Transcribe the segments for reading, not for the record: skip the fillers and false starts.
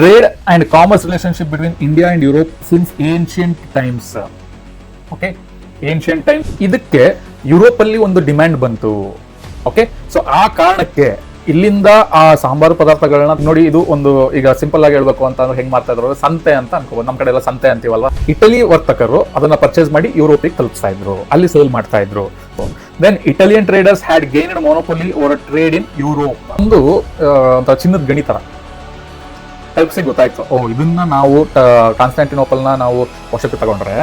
trade and commerce relationship between India and Europe since ancient times. Okay, ancient times. ಇದಕ್ಕೆ Europe ಅಲ್ಲಿ ಒಂದು demand ಬಂತು. Okay, so ಆ ಕಾರಣಕ್ಕೆ ಇಲ್ಲಿಂದ ಆ ಸಾಂಬಾರು ಪದಾರ್ಥಗಳನ್ನ ನೋಡಿ, ಇದು ಒಂದು ಈಗ ಸಿಂಪಲ್ ಆಗಿ ಹೇಳ್ಬೇಕು ಅಂತ ಅಂದ್ರೆ ಹೆಂಗ್ ಮಾಡ್ತಾ ಇದ್ರು, ಸಂತೆ ಅಂತ ಅನ್ಕೋಬಹುದು. ನಮ್ ಕಡೆ ಎಲ್ಲ ಸಂತೆ ಅಂತೀವಲ್ವಾ. ಇಟಲಿ ವರ್ತಕರು ಅದನ್ನ ಪರ್ಚೇಸ್ ಮಾಡಿ ಯುರೋಪಿಗೆ ತಲುಪಿಸ್ತಾ ಇದ್ರು, ಅಲ್ಲಿ ಸೇಲ್ ಮಾಡ್ತಾ ಇದ್ರು. Then Italian traders had gained monopoly over trade in Europe. ಒಂದು ಚಿನ್ನದ ಗಣಿ ತರ ಟೈಪ್ಸಿಗೆ ಗೊತ್ತಾಯ್ತು, ಇದನ್ನ ನಾವು ಕಾನ್ಸ್ಟಾಂಟಿನೋಪಲ್ನ ನಾವು ವಶಕ್ಕೆ ತಗೊಂಡ್ರೆ.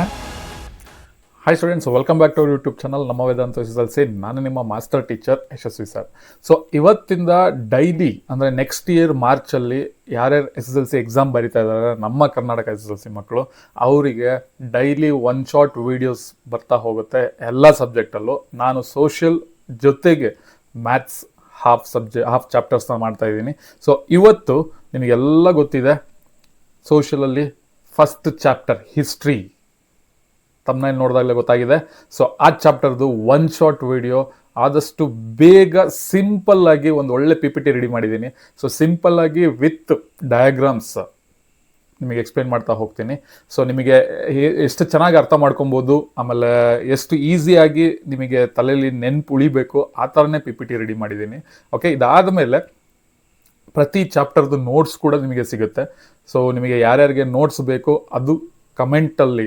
Hi students, welcome back to our YouTube channel ನಮ್ಮ ವೇದಾಂತ SSLC. ನಾನು ನಿಮ್ಮ master teacher Yashasvi sir. So ಇವತ್ತಿಂದ ಡೈಲಿ ಅಂದರೆ ನೆಕ್ಸ್ಟ್ ಇಯರ್ ಮಾರ್ಚಲ್ಲಿ ಯಾರ್ಯಾರು SSLC ಎಕ್ಸಾಮ್ ಬರೀತಾ ಇದ್ದಾರೆ ನಮ್ಮ ಕರ್ನಾಟಕ SSLC ಮಕ್ಕಳು, ಅವರಿಗೆ ಡೈಲಿ ಒನ್ ಶಾರ್ಟ್ ವಿಡಿಯೋಸ್ ಬರ್ತಾ ಹೋಗುತ್ತೆ ಎಲ್ಲ ಸಬ್ಜೆಕ್ಟಲ್ಲೂ. ನಾನು ಸೋಷಿಯಲ್ ಜೊತೆಗೆ ಮ್ಯಾಥ್ಸ್ ಹಾಫ್ ಚಾಪ್ಟರ್ಸ್ನ ಮಾಡ್ತಾ ಇದ್ದೀನಿ. ಸೊ ಇವತ್ತು ನಿಮಗೆಲ್ಲ ಗೊತ್ತಿದೆ, ಸೋಷಿಯಲಲ್ಲಿ ಫಸ್ಟ್ ಚಾಪ್ಟರ್ ಹಿಸ್ಟ್ರಿ ತಮ್ಮನೇಲಿ ನೋಡಿದಾಗಲೇ ಗೊತ್ತಾಗಿದೆ. ಸೊ ಆ ಚಾಪ್ಟರ್ದು ಒನ್ ಶಾರ್ಟ್ ವಿಡಿಯೋ ಆದಷ್ಟು ಬೇಗ ಸಿಂಪಲ್ ಆಗಿ ಒಂದು ಒಳ್ಳೆ PPT ರೆಡಿ ಮಾಡಿದ್ದೀನಿ. ಸೊ ಸಿಂಪಲ್ ಆಗಿ ವಿತ್ ಡಯಾಗ್ರಾಮ್ಸ್ ನಿಮಗೆ ಎಕ್ಸ್ಪ್ಲೇನ್ ಮಾಡ್ತಾ ಹೋಗ್ತೀನಿ. ಸೊ ನಿಮಗೆ ಎಷ್ಟು ಚೆನ್ನಾಗಿ ಅರ್ಥ ಮಾಡ್ಕೊಬೋದು, ಆಮೇಲೆ ಎಷ್ಟು ಈಸಿಯಾಗಿ ನಿಮಗೆ ತಲೆಯಲ್ಲಿ ನೆನ್ಪು ಉಳಿಬೇಕು, ಆ ಥರನೇ PPT ರೆಡಿ ಮಾಡಿದ್ದೀನಿ. ಓಕೆ, ಇದಾದ ಮೇಲೆ ಪ್ರತಿ ಚಾಪ್ಟರ್ದು ನೋಟ್ಸ್ ಕೂಡ ನಿಮಗೆ ಸಿಗುತ್ತೆ. ಸೊ ನಿಮಗೆ ಯಾರ್ಯಾರಿಗೆ ನೋಟ್ಸ್ ಬೇಕು ಅದು ಕಮೆಂಟಲ್ಲಿ,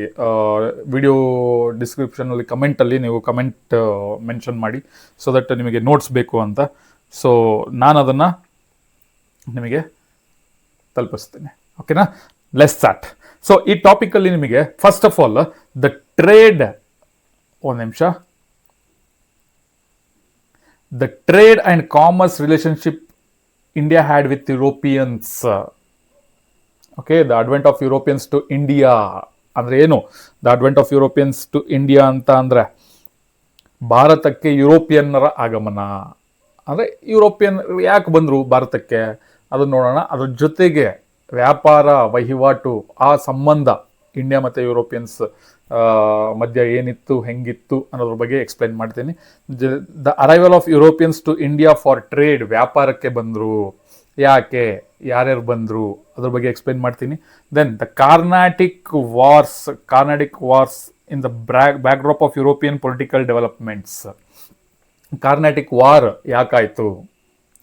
ವಿಡಿಯೋ ಡಿಸ್ಕ್ರಿಪ್ಷನಲ್ಲಿ ಕಮೆಂಟಲ್ಲಿ ನೀವು ಕಮೆಂಟ್ ಮೆನ್ಷನ್ ಮಾಡಿ, ಸೊ ದಟ್ ನಿಮಗೆ ನೋಟ್ಸ್ ಬೇಕು ಅಂತ. ಸೊ ನಾನು ಅದನ್ನು ನಿಮಗೆ ತಲುಪಿಸ್ತೀನಿ. ಓಕೆನಾ, ಲೆಟ್ಸ್ ಸ್ಟಾರ್ಟ್. ಸೊ ಈ ಟಾಪಿಕಲ್ಲಿ ನಿಮಗೆ first of all the trade, ಒಂದು ನಿಮಿಷ, the trade and commerce relationship India had with Europeans. Okay, the advent of Europeans to India ಅಂದರೆ ಏನು? The advent of Europeans to India ಅಂತ ಅಂದರೆ ಭಾರತಕ್ಕೆ ಯುರೋಪಿಯನ್ನರ ಆಗಮನ. ಅಂದರೆ ಯುರೋಪಿಯನ್ ಯಾಕೆ ಬಂದರು ಭಾರತಕ್ಕೆ ಅದನ್ನು ನೋಡೋಣ. ಅದ್ರ ಜೊತೆಗೆ ವ್ಯಾಪಾರ ವಹಿವಾಟು, ಆ ಸಂಬಂಧ ಇಂಡಿಯಾ ಮತ್ತು ಯುರೋಪಿಯನ್ಸ್ ಮಧ್ಯ ಏನಿತ್ತು, ಹೆಂಗಿತ್ತು ಅನ್ನೋದ್ರ ಬಗ್ಗೆ ಎಕ್ಸ್ಪ್ಲೈನ್ ಮಾಡ್ತೀನಿ. The arrival of Europeans to India for trade, ವ್ಯಾಪಾರಕ್ಕೆ ಬಂದರು, ಯಾಕೆ, ಯಾರ್ಯಾರು ಬಂದರು, ಅದ್ರ ಬಗ್ಗೆ ಎಕ್ಸ್ಪ್ಲೇನ್ ಮಾಡ್ತೀನಿ. Then the Carnatic wars in the backdrop of European political developments. Carnatic war ಯಾಕಾಯಿತು,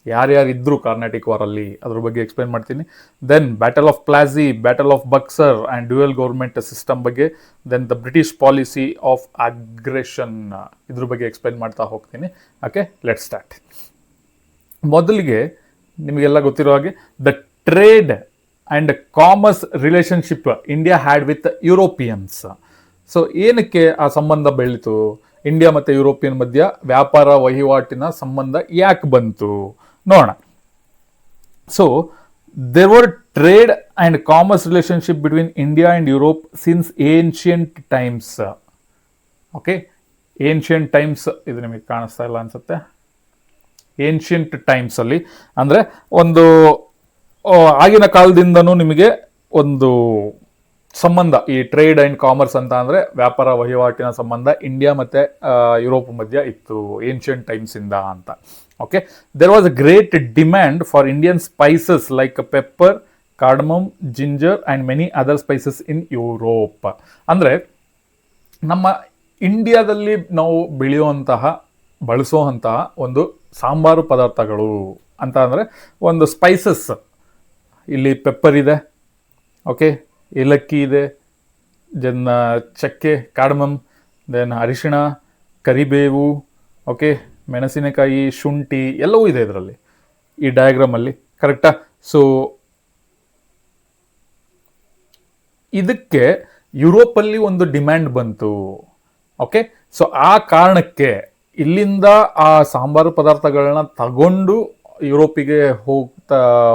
ಯಾರ್ಯಾರಿದ್ರು ಕಾರ್ನಾಟಿಕ್ ವಾರಲ್ಲಿ, ಅದ್ರ ಬಗ್ಗೆ ಎಕ್ಸ್ಪ್ಲೇನ್ ಮಾಡ್ತೀನಿ. Then battle of Plassey, battle of Buxar and dual government system ಬಗ್ಗೆ. Then the British policy of aggression, ಇದ್ರ ಬಗ್ಗೆ ಎಕ್ಸ್ಪ್ಲೇನ್ ಮಾಡ್ತಾ ಹೋಗ್ತೀನಿ. Okay, let's start. ಮೊದಲಿಗೆ ನಿಮಗೆಲ್ಲ ಗೊತ್ತಿರೋ ಹಾಗೆ the trade and commerce relationship India had with Europeans. So ಏನಕ್ಕೆ ಆ ಸಂಬಂಧ ಬೆಳೀತು, ಇಂಡಿಯಾ ಮತ್ತು ಯುರೋಪಿಯನ್ ಮಧ್ಯ ವ್ಯಾಪಾರ ವಹಿವಾಟಿನ ಸಂಬಂಧ ಯಾಕೆ ಬಂತು ನೋಡೋಣ. So there were trade and commerce relationship between India and Europe since ancient times. Okay, ancient times, ಇದು ನಿಮಗೆ ಕಾಣಿಸ್ತಾ ಇಲ್ಲ ಅನ್ಸುತ್ತೆ. ಏನ್ಷಿಯಂಟ್ ಟೈಮ್ಸಲ್ಲಿ ಅಂದರೆ ಒಂದು ಆಗಿನ ಕಾಲದಿಂದನೂ ನಿಮಗೆ ಒಂದು ಸಂಬಂಧ, ಈ ಟ್ರೇಡ್ ಆ್ಯಂಡ್ ಕಾಮರ್ಸ್ ಅಂತ ಅಂದರೆ ವ್ಯಾಪಾರ ವಹಿವಾಟಿನ ಸಂಬಂಧ ಇಂಡಿಯಾ ಮತ್ತು ಯುರೋಪ್ ಮಧ್ಯ ಇತ್ತು ಏನ್ಷಿಯಂಟ್ ಟೈಮ್ಸಿಂದ ಅಂತ. Okay, there was a great demand for Indian spices like pepper, cardamom, ginger and many other spices in Europe. ಅಂದರೆ ನಮ್ಮ ಇಂಡಿಯಾದಲ್ಲಿ ನಾವು ಬಳಸುವಂತಹ ಒಂದು ಸಾಂಬಾರು ಪದಾರ್ಥಗಳು ಅಂತ ಅಂದರೆ ಒಂದು ಸ್ಪೈಸಸ್, ಇಲ್ಲಿ ಪೆಪ್ಪರ್ ಇದೆ, ಓಕೆ, ಏಲಕ್ಕಿ ಇದೆ, ದೆನ್ ಚಕ್ಕೆ, ಕಾರ್ಡಮಮ್, ದೆನ್ ಅರಿಶಿಣ, ಕರಿಬೇವು, ಓಕೆ, ಮೆಣಸಿನಕಾಯಿ, ಶುಂಠಿ ಎಲ್ಲವೂ ಇದೆ ಇದರಲ್ಲಿ, ಈ ಡಯಾಗ್ರಾಮಲ್ಲಿ. ಕರೆಕ್ಟಾ? ಸೊ ಇದಕ್ಕೆ ಯುರೋಪಲ್ಲಿ ಒಂದು ಡಿಮ್ಯಾಂಡ್ ಬಂತು. ಓಕೆ, ಸೊ ಆ ಕಾರಣಕ್ಕೆ ಇಲ್ಲಿಂದ ಆ ಸಾಂಬಾರು ಪದಾರ್ಥಗಳನ್ನ ತಗೊಂಡು ಯುರೋಪಿಗೆ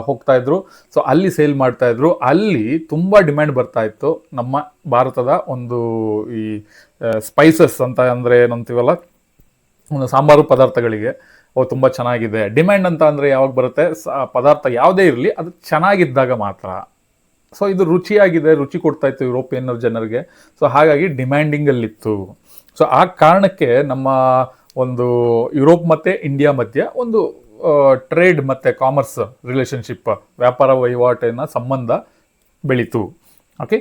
ಹೋಗ್ತಾ ಇದ್ರು. ಸೊ ಅಲ್ಲಿ ಸೇಲ್ ಮಾಡ್ತಾ ಇದ್ರು. ಅಲ್ಲಿ ತುಂಬ ಡಿಮ್ಯಾಂಡ್ ಬರ್ತಾ ಇತ್ತು ನಮ್ಮ ಭಾರತದ ಒಂದು ಈ ಸ್ಪೈಸಸ್ ಅಂತ ಅಂದರೆ ಏನಂತೀವಲ್ಲ, ಒಂದು ಸಾಂಬಾರು ಪದಾರ್ಥಗಳಿಗೆ ತುಂಬ ಚೆನ್ನಾಗಿದೆ. ಡಿಮ್ಯಾಂಡ್ ಅಂತ ಅಂದರೆ ಯಾವಾಗ ಬರುತ್ತೆ, ಪದಾರ್ಥ ಯಾವುದೇ ಇರಲಿ ಅದು ಚೆನ್ನಾಗಿದ್ದಾಗ ಮಾತ್ರ. ಸೊ ಇದು ರುಚಿಯಾಗಿದೆ, ರುಚಿ ಕೊಡ್ತಾ ಇತ್ತು ಯುರೋಪಿಯನ್ ಜನರಿಗೆ. ಸೊ ಹಾಗಾಗಿ ಡಿಮ್ಯಾಂಡಿಂಗಲ್ಲಿತ್ತು. ಸೊ ಆ ಕಾರಣಕ್ಕೆ ನಮ್ಮ ಒಂದು ಯುರೋಪ್ ಮತ್ತು ಇಂಡಿಯಾ ಮಧ್ಯೆ ಒಂದು ಟ್ರೇಡ್ ಮತ್ತು ಕಾಮರ್ಸ್ ರಿಲೇಷನ್ಶಿಪ್, ವ್ಯಾಪಾರ ವಹಿವಾಟಿನ ಸಂಬಂಧ ಬೆಳೀತು. Okay,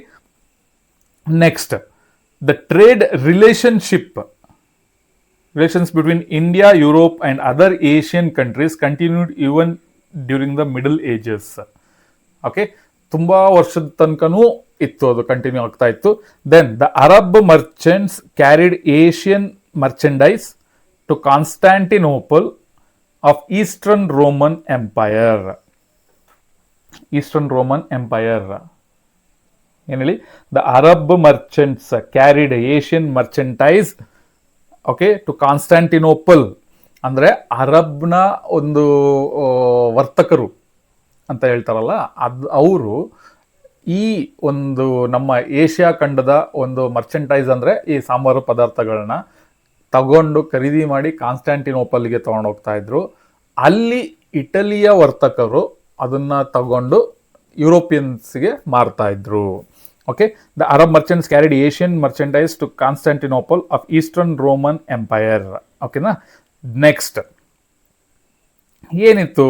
next the trade relations between India, Europe and other Asian countries continued even during the Middle Ages. Okay, ತುಂಬ ವರ್ಷದ ತನಕನೂ ಇತ್ತು, ಅದು ಕಂಟಿನ್ಯೂ ಆಗ್ತಾ ಇತ್ತು. Then the Arab merchants carried Asian merchandise to Constantinople of eastern Roman empire. ಏನು ಹೇಳಿ? The Arab merchants carried Asian merchandise, okay, to Constantinople ಅಂದರೆ ಅರಬ್ನ ಒಂದು ವರ್ತಕರು ಅಂತ ಹೇಳ್ತಾರಲ್ಲ, ಅವರು ಈ ಒಂದು ನಮ್ಮ ಏಷ್ಯಾ ಖಂಡದ ಒಂದು ಮರ್ಚೆಂಟೈಸ್ ಅಂದರೆ ಈ ಸಾಂಬಾರು ಪದಾರ್ಥಗಳನ್ನ ತಗೊಂಡು ಖರೀದಿ ಮಾಡಿ ಕಾನ್ಸ್ಟ್ಯಾಂಟಿನೋಪಲ್ಗೆ ತೊಗೊಂಡು ಹೋಗ್ತಾ ಇದ್ರು. ಅಲ್ಲಿ ಇಟಲಿಯ ವರ್ತಕರು ಅದನ್ನು ತಗೊಂಡು ಯುರೋಪಿಯನ್ಸ್ಗೆ ಮಾರ್ತಾ ಇದ್ರು. Okay, the Arab merchants carried Asian merchandise to Constantinople of eastern Roman empire. ಓಕೆನಾ? ನೆಕ್ಸ್ಟ್ ಏನಿತ್ತು?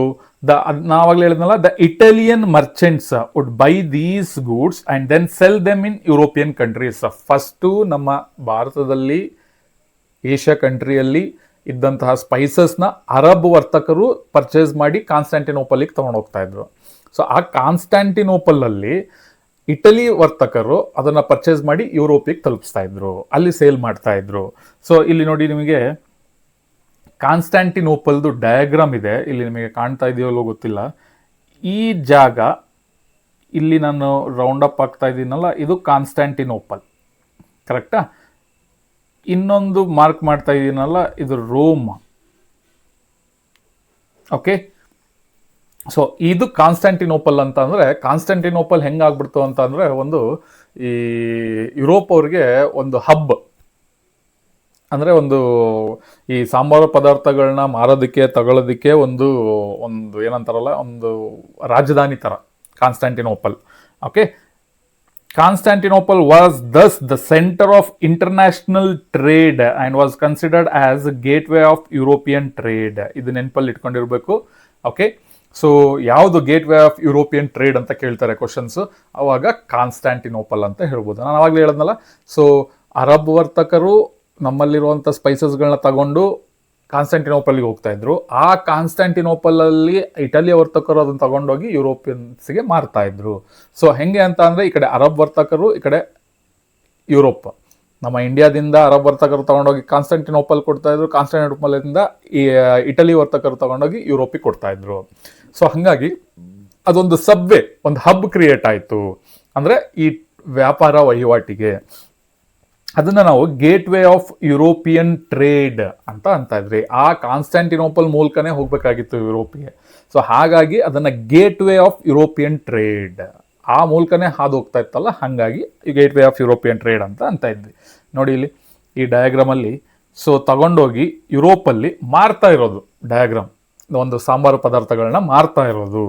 ನಾವಾಗಲೇ ಹೇಳಿದ್ನಲ್ಲ, the Italian merchants would buy these goods and then sell them in European countries. First ನಮ್ಮ ಭಾರತದಲ್ಲಿ, ಏಷ್ಯಾ ಕಂಟ್ರಿಯಲ್ಲಿ ಇದ್ದಂತಹ ಸ್ಪೈಸಸ್ನ ಅರಬ್ ವರ್ತಕರು purchase ಮಾಡಿ ಕಾನ್ಸ್ಟ್ಯಾಂಟಿನೋಪಲ್ಗೆ ತೊಗೊಂಡು ಹೋಗ್ತಾ ಇದ್ರು. ಸೊ ಆ ಕಾನ್ಸ್ಟ್ಯಾಂಟಿನೋಪಲಲ್ಲಿ ಇಟಲಿ ವರ್ತಕರು ಅದನ್ನು ಪರ್ಚೇಸ್ ಮಾಡಿ ಯುರೋಪಿಗೆ ತಲುಪಿಸ್ತಾ ಇದ್ರು, ಅಲ್ಲಿ ಸೇಲ್ ಮಾಡ್ತಾ ಇದ್ರು. ಸೊ ಇಲ್ಲಿ ನೋಡಿ, ನಿಮಗೆ ಕಾನ್ಸ್ಟ್ಯಾಂಟಿನೋಪಲ್ದು ಡಯಾಗ್ರಾಮ್ ಇದೆ, ಇಲ್ಲಿ ನಿಮಗೆ ಕಾಣ್ತಾ ಇದೆಯೋ ಗೊತ್ತಿಲ್ಲ. ಈ ಜಾಗ ಇಲ್ಲಿ ನಾನು ರೌಂಡ್ ಅಪ್ ಆಗ್ತಾ ಇದ್ದೀನಲ್ಲ, ಇದು ಕಾನ್ಸ್ಟ್ಯಾಂಟಿನೋಪಲ್, ಕರೆಕ್ಟಾ? ಇನ್ನೊಂದು ಮಾರ್ಕ್ ಮಾಡ್ತಾ ಇದ್ದೀನಲ್ಲ, ಇದು ರೋಮ್. ಓಕೆ, ಸೊ ಇದು ಕಾನ್ಸ್ಟ್ಯಾಂಟಿನೋಪಲ್ ಅಂತ ಅಂದರೆ, ಕಾನ್ಸ್ಟ್ಯಾಂಟಿನೋಪಲ್ ಹೆಂಗಾಗ್ಬಿಡ್ತು ಅಂತ ಅಂದರೆ, ಒಂದು ಈ ಯುರೋಪ್ ಅವ್ರಿಗೆ ಒಂದು ಹಬ್ ಅಂದರೆ, ಒಂದು ಈ ಸಾಂಬಾರು ಪದಾರ್ಥಗಳನ್ನ ಮಾರೋದಕ್ಕೆ ತಗೊಳ್ಳೋದಕ್ಕೆ ಒಂದು ಏನಂತಾರಲ್ಲ, ಒಂದು ರಾಜಧಾನಿ ಥರ Constantinople. Okay, Constantinople was thus the center of international trade and was considered as a gateway of European trade. ಇದು ನೆನಪಲ್ಲಿ ಇಟ್ಕೊಂಡಿರ್ಬೇಕು. ಓಕೆ, ಸೊ ಯಾವುದು ಗೇಟ್ವೇ ಆಫ್ ಯುರೋಪಿಯನ್ ಟ್ರೇಡ್ ಅಂತ ಕೇಳ್ತಾರೆ ಕ್ವಶನ್ಸು, ಅವಾಗ ಕಾನ್ಸ್ಟ್ಯಾಂಟಿನೋಪಲ್ ಅಂತ ಹೇಳ್ಬೋದು. ನಾನು ಅವಾಗಲೇ ಹೇಳಿದ್ನಲ್ಲ, ಸೊ ಅರಬ್ ವರ್ತಕರು ನಮ್ಮಲ್ಲಿರುವಂಥ ಸ್ಪೈಸಸ್ಗಳನ್ನ ತಗೊಂಡು ಕಾನ್ಸ್ಟ್ಯಾಂಟಿನೋಪಲ್ಗೆ ಹೋಗ್ತಾ ಇದ್ರು. ಆ ಕಾನ್ಸ್ಟ್ಯಾಂಟಿನೋಪಲಲ್ಲಿ ಇಟಲಿಯ ವರ್ತಕರು ಅದನ್ನು ತಗೊಂಡೋಗಿ ಯುರೋಪಿಯನ್ಸ್ಗೆ ಮಾರ್ತಾ ಇದ್ರು. ಸೊ ಹೆಂಗೆ ಅಂತ ಅಂದರೆ, ಈ ಕಡೆ ಅರಬ್ ವರ್ತಕರು, ಈ ಕಡೆ ಯುರೋಪ್. ನಮ್ಮ ಇಂಡಿಯಾದಿಂದ ಅರಬ್ ವರ್ತಕರು ತಗೊಂಡೋಗಿ ಕಾನ್ಸ್ಟ್ಯಾಂಟಿನೋಪಲ್ ಕೊಡ್ತಾ ಇದ್ರು, ಕಾನ್ಸ್ಟ್ಯಾಂಟಿನೋಪಲ್ನಿಂದ ಈ ಇಟಲಿ ವರ್ತಕರು ತಗೊಂಡೋಗಿ ಯುರೋಪಿಗೆ ಕೊಡ್ತಾ ಇದ್ರು. ಸೊ ಹಾಗಾಗಿ ಅದೊಂದು ಸಬ್ವೆ, ಒಂದು ಹಬ್ ಕ್ರಿಯೇಟ್ ಆಯಿತು, ಅಂದರೆ ಈ ವ್ಯಾಪಾರ ವಹಿವಾಟಿಗೆ. ಅದನ್ನು ನಾವು ಗೇಟ್ವೇ ಆಫ್ ಯುರೋಪಿಯನ್ ಟ್ರೇಡ್ ಅಂತ ಇದ್ರಿ. ಆ ಕಾನ್ಸ್ಟ್ಯಾಂಟಿನೋಪಲ್ ಮೂಲಕನೇ ಹೋಗಬೇಕಾಗಿತ್ತು ಯುರೋಪಿಗೆ. ಸೊ ಹಾಗಾಗಿ ಅದನ್ನು ಗೇಟ್ವೇ ಆಫ್ ಯುರೋಪಿಯನ್ ಟ್ರೇಡ್, ಆ ಮೂಲಕನೇ ಹಾದು ಹೋಗ್ತಾ ಇತ್ತಲ್ಲ, ಹಾಗಾಗಿ ಗೇಟ್ವೇ ಆಫ್ ಯುರೋಪಿಯನ್ ಟ್ರೇಡ್ ಅಂತ ಇದ್ವಿ. ನೋಡಿ ಇಲ್ಲಿ ಈ ಡಯಾಗ್ರಾಮಲ್ಲಿ, ಸೊ ತಗೊಂಡೋಗಿ ಯುರೋಪಲ್ಲಿ ಮಾರ್ತಾ ಇರೋದು ಡಯಾಗ್ರಾಮ್, ಒಂದು ಸಾಂಬಾರು ಪದಾರ್ಥಗಳನ್ನ ಮಾರ್ತಾ ಇರೋದು.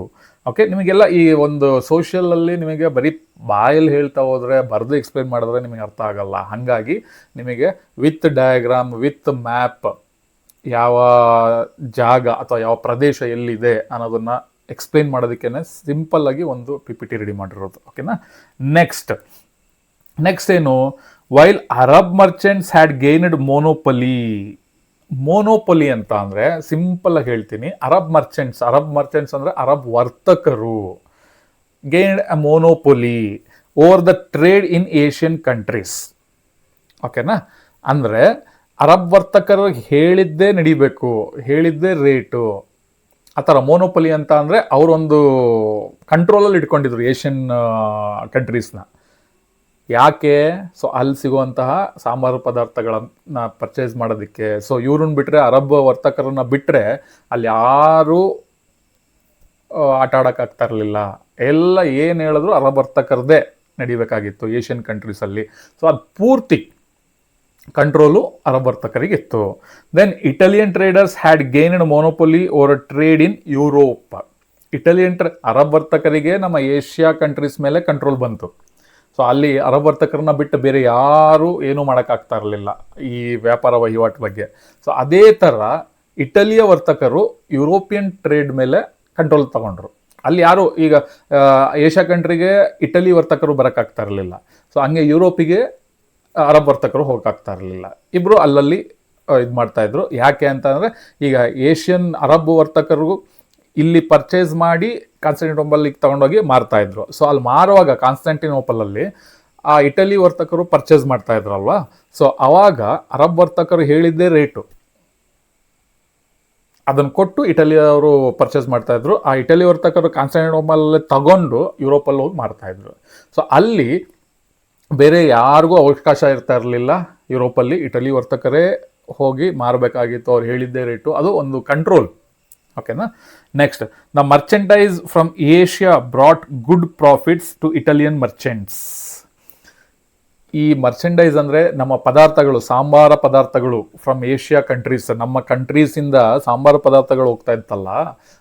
ಓಕೆ, ನಿಮಗೆಲ್ಲ ಈ ಒಂದು ಸೋಷಿಯಲಲ್ಲಿ ನಿಮಗೆ ಬರೀ ಬಾಯಲ್ಲಿ ಹೇಳ್ತಾ ಹೋದರೆ, ಬರೆದು ಎಕ್ಸ್ಪ್ಲೇನ್ ಮಾಡಿದ್ರೆ ನಿಮಗೆ ಅರ್ಥ ಆಗಲ್ಲ. ಹಾಗಾಗಿ ನಿಮಗೆ ವಿತ್ ಡಯಾಗ್ರಾಮ್, ವಿತ್ ಮ್ಯಾಪ್, ಯಾವ ಜಾಗ ಅಥವಾ ಯಾವ ಪ್ರದೇಶ ಎಲ್ಲಿದೆ ಅನ್ನೋದನ್ನು ಎಕ್ಸ್ಪ್ಲೇನ್ ಮಾಡೋದಕ್ಕೇ ಸಿಂಪಲ್ಲಾಗಿ ಒಂದು PPT ರೆಡಿ ಮಾಡಿರೋದು. ಓಕೆನಾ? ನೆಕ್ಸ್ಟ್ ಏನು? While Arab merchants had gained ಮೋನೋಪೊಲಿ ಅಂತ ಅಂದರೆ, ಸಿಂಪಲ್ ಆಗಿ ಹೇಳ್ತೀನಿ, ಅರಬ್ ಮರ್ಚೆಂಟ್ಸ್ ಅಂದರೆ ಅರಬ್ ವರ್ತಕರು gained a ಮೋನೋಪೊಲಿ over the trade in Asian countries. ಓಕೆನಾ? ಅಂದರೆ ಅರಬ್ ವರ್ತಕರು ಹೇಳಿದ್ದೇ ನಡಿಬೇಕು, ಹೇಳಿದ್ದೇ ರೇಟು, ಆ ಥರ ಮೋನೋಪೊಲಿ ಅಂತ ಅಂದರೆ ಅವರೊಂದು ಕಂಟ್ರೋಲಲ್ಲಿ ಇಟ್ಕೊಂಡಿದ್ರು ಏಷ್ಯನ್ ಕಂಟ್ರೀಸ್ನ. ಯಾಕೆ? ಸೊ ಅಲ್ಲಿ ಸಿಗುವಂತಹ ಸಾಂಬಾರು ಪದಾರ್ಥಗಳನ್ನ ಪರ್ಚೇಸ್ ಮಾಡೋದಕ್ಕೆ. ಸೊ ಇವ್ರನ್ನ ಬಿಟ್ಟರೆ, ಅರಬ್ ವರ್ತಕರನ್ನ ಬಿಟ್ಟರೆ ಅಲ್ಲಿ ಯಾರೂ ಆಟ ಆಡೋಕ್ಕಾಗ್ತಾ ಇರಲಿಲ್ಲ. ಎಲ್ಲ ಏನು ಹೇಳಿದ್ರು ಅರಬ್ ವರ್ತಕರದೇ ನಡಿಬೇಕಾಗಿತ್ತು ಏಷ್ಯನ್ ಕಂಟ್ರೀಸಲ್ಲಿ. ಸೊ ಅದು ಪೂರ್ತಿ ಕಂಟ್ರೋಲು ಅರಬ್ ವರ್ತಕರಿಗಿತ್ತು. Then Italian traders had gained monopoly over trade in Europe. Arab ವರ್ತಕರಿಗೆ ನಮ್ಮ ಏಷ್ಯಾ ಕಂಟ್ರೀಸ್ ಮೇಲೆ ಕಂಟ್ರೋಲ್ ಬಂತು. ಸೊ ಅಲ್ಲಿ ಅರಬ್ ವರ್ತಕರನ್ನ ಬಿಟ್ಟು ಬೇರೆ ಯಾರೂ ಏನೂ ಮಾಡೋಕ್ಕಾಗ್ತಾ ಇರಲಿಲ್ಲ ಈ ವ್ಯಾಪಾರ ವಹಿವಾಟು ಬಗ್ಗೆ. ಸೊ ಅದೇ ಥರ ಇಟಲಿಯ ವರ್ತಕರು ಯುರೋಪಿಯನ್ ಟ್ರೇಡ್ ಮೇಲೆ ಕಂಟ್ರೋಲ್ ತಗೊಂಡ್ರು. ಅಲ್ಲಿ ಯಾರು ಈಗ ಏಷ್ಯಾ ಕಂಟ್ರಿಗೆ ಇಟಲಿ ವರ್ತಕರು ಬರೋಕ್ಕಾಗ್ತಾ ಇರಲಿಲ್ಲ. ಸೊ ಹಂಗೆ ಯುರೋಪಿಗೆ ಅರಬ್ ವರ್ತಕರು ಹೋಗಕ್ಕಾಗ್ತಾ ಇರಲಿಲ್ಲ. ಇಬ್ರು ಅಲ್ಲಲ್ಲಿ ಇದು ಮಾಡ್ತಾ ಇದ್ರು. ಯಾಕೆ ಅಂತಂದ್ರೆ ಈಗ ಏಷ್ಯನ್ ಅರಬ್ ವರ್ತಕರು ಇಲ್ಲಿ ಪರ್ಚೇಸ್ ಮಾಡಿ ಕಾನ್ಸ್ಟಾಂಟಿನೋಪಲ್ಗೆ ತಗೊಂಡೋಗಿ ಮಾರ್ತಾ ಇದ್ರು. ಸೊ ಅಲ್ಲಿ ಮಾರುವಾಗ ಕಾನ್ಸ್ಟಾಂಟಿನೋಪಲಲ್ಲಿ ಆ ಇಟಲಿ ವರ್ತಕರು ಪರ್ಚೇಸ್ ಮಾಡ್ತಾ ಇದ್ರಲ್ವಾ, ಸೊ ಅವಾಗ ಅರಬ್ ವರ್ತಕರು ಹೇಳಿದ್ದೇ ರೇಟು ಅದನ್ನು ಕೊಟ್ಟು ಇಟಲಿಯವರು ಪರ್ಚೇಸ್ ಮಾಡ್ತಾ ಇದ್ರು. ಆ ಇಟಲಿ ವರ್ತಕರು ಕಾನ್ಸ್ಟಾಂಟಿನೋಪಲ್ ತಗೊಂಡು ಯುರೋಪಲ್ಲಿ ಹೋಗಿ ಮಾರ್ತಾ ಇದ್ರು. ಸೊ ಅಲ್ಲಿ ಬೇರೆ ಯಾರಿಗೂ ಅವಕಾಶ ಇರ್ತಾ ಇರಲಿಲ್ಲ. ಯುರೋಪಲ್ಲಿ ಇಟಲಿ ವರ್ತಕರೇ ಹೋಗಿ ಮಾರಬೇಕಾಗಿತ್ತು, ಅವ್ರು ಹೇಳಿದ್ದೇ ರೇಟು, ಅದು ಒಂದು ಕಂಟ್ರೋಲ್. ಓಕೆನಾ. Next, the merchandise from Asia brought good profits to Italian merchants. ಈ ಮರ್ಚೆಂಡೈಸ್ ಅಂದರೆ ನಮ್ಮ ಪದಾರ್ಥಗಳು, ಸಾಂಬಾರ ಪದಾರ್ಥಗಳು ಫ್ರಮ್ ಏಷ್ಯಾ ಕಂಟ್ರೀಸ್, ನಮ್ಮ ಕಂಟ್ರೀಸಿಂದ ಸಾಂಬಾರ ಪದಾರ್ಥಗಳು ಹೋಗ್ತಾ ಇತ್ತಲ್ಲ,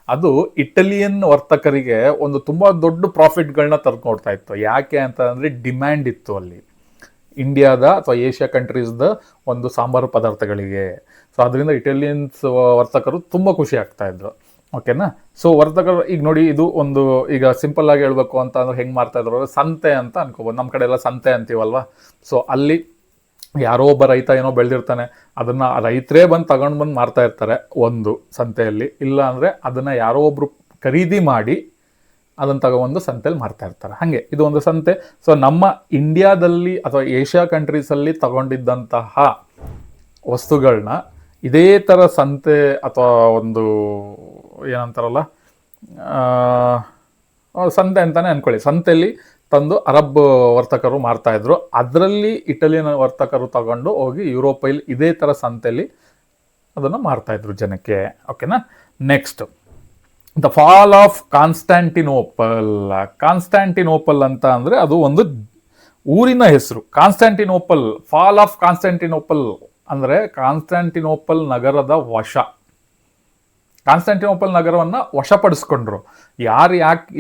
ಅದು ಇಟಲಿಯನ್ ವರ್ತಕರಿಗೆ ಒಂದು ತುಂಬ ದೊಡ್ಡ ಪ್ರಾಫಿಟ್ಗಳನ್ನ ತಂದುಕೊಡ್ತಾ ಇತ್ತು. ಯಾಕೆ ಅಂತ ಅಂದರೆ ಡಿಮ್ಯಾಂಡ್ ಇತ್ತು ಅಲ್ಲಿ ಇಂಡಿಯಾದ ಅಥವಾ ಏಷ್ಯಾ ಕಂಟ್ರೀಸ್ದ ಒಂದು ಸಾಂಬಾರು ಪದಾರ್ಥಗಳಿಗೆ. ಸೊ ಅದರಿಂದ ಇಟಾಲಿಯನ್ಸ್ ವರ್ತಕರು ತುಂಬ ಖುಷಿ ಆಗ್ತಾ ಇದ್ರು. ಓಕೆನಾ. ಸೊ ವರ್ತಕರು ಈಗ ನೋಡಿ, ಇದು ಒಂದು ಈಗ ಸಿಂಪಲ್ ಆಗಿ ಹೇಳ್ಬೇಕು ಅಂತ ಅಂದ್ರೆ ಹೆಂಗೆ ಮಾಡ್ತಾ ಇದ್ರು, ಸಂತೆ ಅಂತ ಅನ್ಕೋಬೋದು. ನಮ್ಮ ಕಡೆ ಎಲ್ಲ ಸಂತೆ ಅಂತೀವಲ್ವಾ. ಸೊ ಅಲ್ಲಿ ಯಾರೋ ಒಬ್ಬ ರೈತ ಏನೋ ಬೆಳೆದಿರ್ತಾನೆ, ಅದನ್ನು ರೈತರೇ ಬಂದು ತಗೊಂಡು ಬಂದು ಮಾರ್ತಾ ಇರ್ತಾರೆ ಒಂದು ಸಂತೆಯಲ್ಲಿ. ಇಲ್ಲ ಅಂದರೆ ಅದನ್ನು ಯಾರೋ ಒಬ್ರು ಖರೀದಿ ಮಾಡಿ ಅದನ್ನು ತಗೊಬಂದು ಸಂತೆಯಲ್ಲಿ ಮಾರ್ತಾ ಇರ್ತಾರೆ. ಹಾಗೆ ಇದು ಒಂದು ಸಂತೆ. ಸೊ ನಮ್ಮ ಇಂಡಿಯಾದಲ್ಲಿ ಅಥವಾ ಏಷ್ಯಾ ಕಂಟ್ರೀಸಲ್ಲಿ ತಗೊಂಡಿದ್ದಂತಹ ವಸ್ತುಗಳನ್ನ ಇದೇ ಥರ ಸಂತೆ ಅಥವಾ ಒಂದು ಏನಂತಾರಲ್ಲ ಸಂತೆ ಅಂತಲೇ ಅಂದ್ಕೊಳ್ಳಿ, ಸಂತೆಯಲ್ಲಿ ತಂದು ಅರಬ್ ವರ್ತಕರು ಮಾರ್ತಾ ಇದ್ರು. ಅದರಲ್ಲಿ ಇಟಲಿಯನ್ ವರ್ತಕರು ತಗೊಂಡು ಹೋಗಿ ಯುರೋಪಲ್ಲಿ ಇದೇ ಥರ ಸಂತೆಯಲ್ಲಿ ಅದನ್ನು ಮಾರ್ತಾ ಇದ್ರು ಜನಕ್ಕೆ. ಓಕೆನಾ. Next, the fall of Constantinople. Constantinople ಅಂತ ಅಂದರೆ ಅದು ಒಂದು ಊರಿನ ಹೆಸರು. ಕಾನ್ಸ್ಟಾಂಟಿನೋಪಲ್, ಫಾಲ್ ಆಫ್ ಕಾನ್ಸ್ಟಾಂಟಿನೋಪಲ್ ಅಂದರೆ ಕಾನ್ಸ್ಟಾಂಟಿನೋಪಲ್ ನಗರದ ವಶ. ಕಾನ್ಸ್ಟಾಂಟಿನೋಪಲ್ ನಗರವನ್ನು ವಶಪಡಿಸ್ಕೊಂಡ್ರು.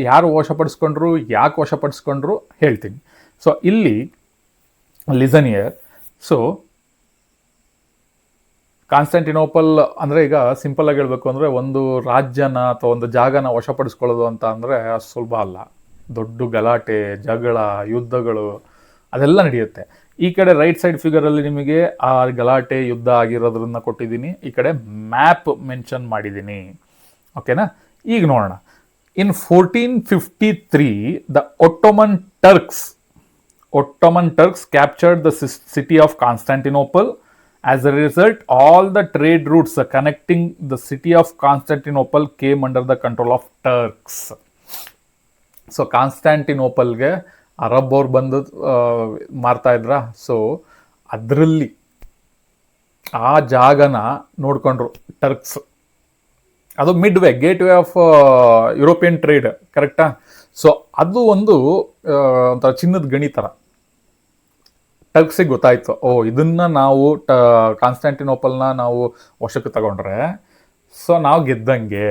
ಯಾರು ವಶಪಡಿಸ್ಕೊಂಡ್ರು, ಯಾಕೆ ವಶಪಡಿಸ್ಕೊಂಡ್ರು ಹೇಳ್ತೀನಿ. ಸೊ ಇಲ್ಲಿ ಲಿಸನ್ ಹಿಯರ್. ಸೊ ಕಾನ್ಸ್ಟಾಂಟಿನೋಪಲ್ ಅಂದರೆ ಈಗ ಸಿಂಪಲ್ ಆಗಿ ಹೇಳಬೇಕು ಅಂದರೆ ಒಂದು ರಾಜ್ಯನ ಅಥವಾ ಒಂದು ಜಾಗನ ವಶಪಡಿಸ್ಕೊಳ್ಳೋದು ಅಂತ ಅಂದರೆ ಅಷ್ಟು ಸುಲಭ ಅಲ್ಲ. ದೊಡ್ಡ ಗಲಾಟೆ, ಜಗಳ, ಯುದ್ಧಗಳು ಅದೆಲ್ಲ ನಡೆಯುತ್ತೆ. ಈ ಕಡೆ ರೈಟ್ ಸೈಡ್ ಫಿಗರಲ್ಲಿ ನಿಮಗೆ ಆ ಗಲಾಟೆ, ಯುದ್ಧ ಆಗಿರೋದ್ರನ್ನ ಕೊಟ್ಟಿದ್ದೀನಿ. ಈ ಕಡೆ ಮ್ಯಾಪ್ ಮೆನ್ಷನ್ ಮಾಡಿದ್ದೀನಿ. ಓಕೆನಾ. ಈಗ ನೋಡೋಣ. ಇನ್ 1453 the Ottoman Turks captured the city of Constantinople. As a result, all the trade routes connecting the city of Constantinople came under the control of Turks. So ಕಾನ್ಸ್ಟಾಂಟಿನೋಪಲ್ಗೆ ಅರಬ್ ಅವ್ರು ಬಂದು ಮಾರ್ತಾ ಇದ್ರ. ಸೊ ಅದರಲ್ಲಿ ಆ ಜಾಗನ ನೋಡ್ಕೊಂಡ್ರು ಟರ್ಕ್ಸ್. ಅದು midway, gateway of European trade, ಕರೆಕ್ಟಾ. ಸೊ ಅದು ಒಂದು ಒಂಥರ ಚಿನ್ನದ ಗಣಿ ಥರ. ಟರ್ಕ್ಸಿಗೆ ಗೊತ್ತಾಯ್ತು, ಓ ಇದನ್ನ ನಾವು ಕಾನ್ಸ್ಟಾಂಟಿನೋಪಲ್ನ ನಾವು ವಶಕ್ಕೆ ತಗೊಂಡ್ರೆ ಸೊ ನಾವು ಗೆದ್ದಂಗೆ,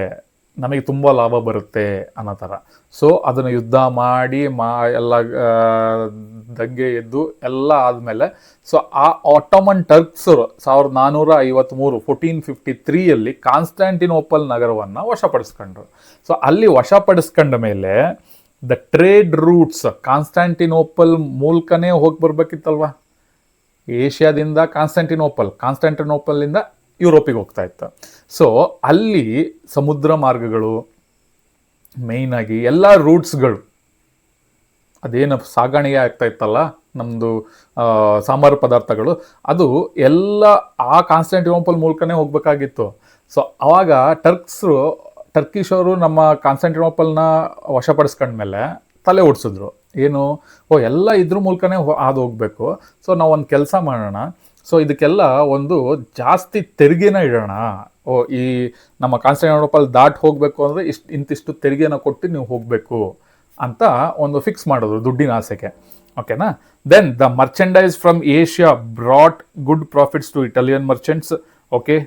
ನಮಗೆ ತುಂಬ ಲಾಭ ಬರುತ್ತೆ ಅನ್ನೋ ಥರ. ಸೊ ಅದನ್ನು ಯುದ್ಧ ಮಾಡಿ ಎಲ್ಲ ದಂಗೆ ಎದ್ದು ಎಲ್ಲ ಆದಮೇಲೆ ಸೊ ಆ ಆಟೋಮನ್ ಟರ್ಕ್ಸರು 1453 1453 ಕಾನ್ಸ್ಟಾಂಟಿನೋಪಲ್ ನಗರವನ್ನು ವಶಪಡಿಸ್ಕೊಂಡ್ರು. ಸೊ ಅಲ್ಲಿ ವಶಪಡಿಸ್ಕೊಂಡ ಮೇಲೆ ದ ಟ್ರೇಡ್ ರೂಟ್ಸ್ ಕಾನ್ಸ್ಟಾಂಟಿನೋಪಲ್ ಮೂಲಕನೇ ಹೋಗಿ ಬರ್ಬೇಕಿತ್ತಲ್ವ. ಏಷ್ಯಾದಿಂದ ಕಾನ್ಸ್ಟಾಂಟಿನೋಪಲ್ನಿಂದ ಯುರೋಪಿಗೆ ಹೋಗ್ತಾ ಇತ್ತು. ಸೊ ಅಲ್ಲಿ ಸಮುದ್ರ ಮಾರ್ಗಗಳು ಮೇಯ್ನಾಗಿ ಎಲ್ಲ ರೂಟ್ಸ್ಗಳು, ಅದೇನು ಸಾಗಾಣಿಕೆ ಆಗ್ತಾ ಇತ್ತಲ್ಲ ನಮ್ಮದು ಸಾಂಬಾರು ಪದಾರ್ಥಗಳು, ಅದು ಎಲ್ಲ ಆ ಕಾನ್ಸ್ಟಾಂಟಿನೋಪಲ್ ಮೂಲಕನೇ ಹೋಗ್ಬೇಕಾಗಿತ್ತು. ಸೊ ಆವಾಗ ಟರ್ಕಿಶ್ ಅವರು ನಮ್ಮ ಕಾನ್ಸ್ಟಾಂಟಿನೋಪಲ್ನ ವಶಪಡಿಸ್ಕೊಂಡ್ಮೇಲೆ ತಲೆ ಓಡಿಸಿದ್ರು. ಏನು, ಎಲ್ಲ ಇದ್ರ ಮೂಲಕನೇ ಹಾದು ಹೋಗಬೇಕು. ಸೊ ನಾವು ಒಂದು ಕೆಲಸ ಮಾಡೋಣ, ಸೊ ಇದಕ್ಕೆಲ್ಲ ಒಂದು ಜಾಸ್ತಿ ತೆರಿಗೆನ ಇಡೋಣ. ಈ ನಮ್ಮ ಕಾನ್ಸ್ಟಾಂಟಿನೋಪಲ್ ದಾಟ್ ಹೋಗಬೇಕು ಅಂದರೆ ಇಂತಿಷ್ಟು ತೆರಿಗೆನ ಕೊಟ್ಟು ನೀವು ಹೋಗಬೇಕು ಅಂತ ಒಂದು ಫಿಕ್ಸ್ ಮಾಡಿದ್ರು ದುಡ್ಡಿನ ಆಸೆಗೆ. ಓಕೆನಾ. Then the merchandise from Asia brought good profits to Italian merchants. Okay,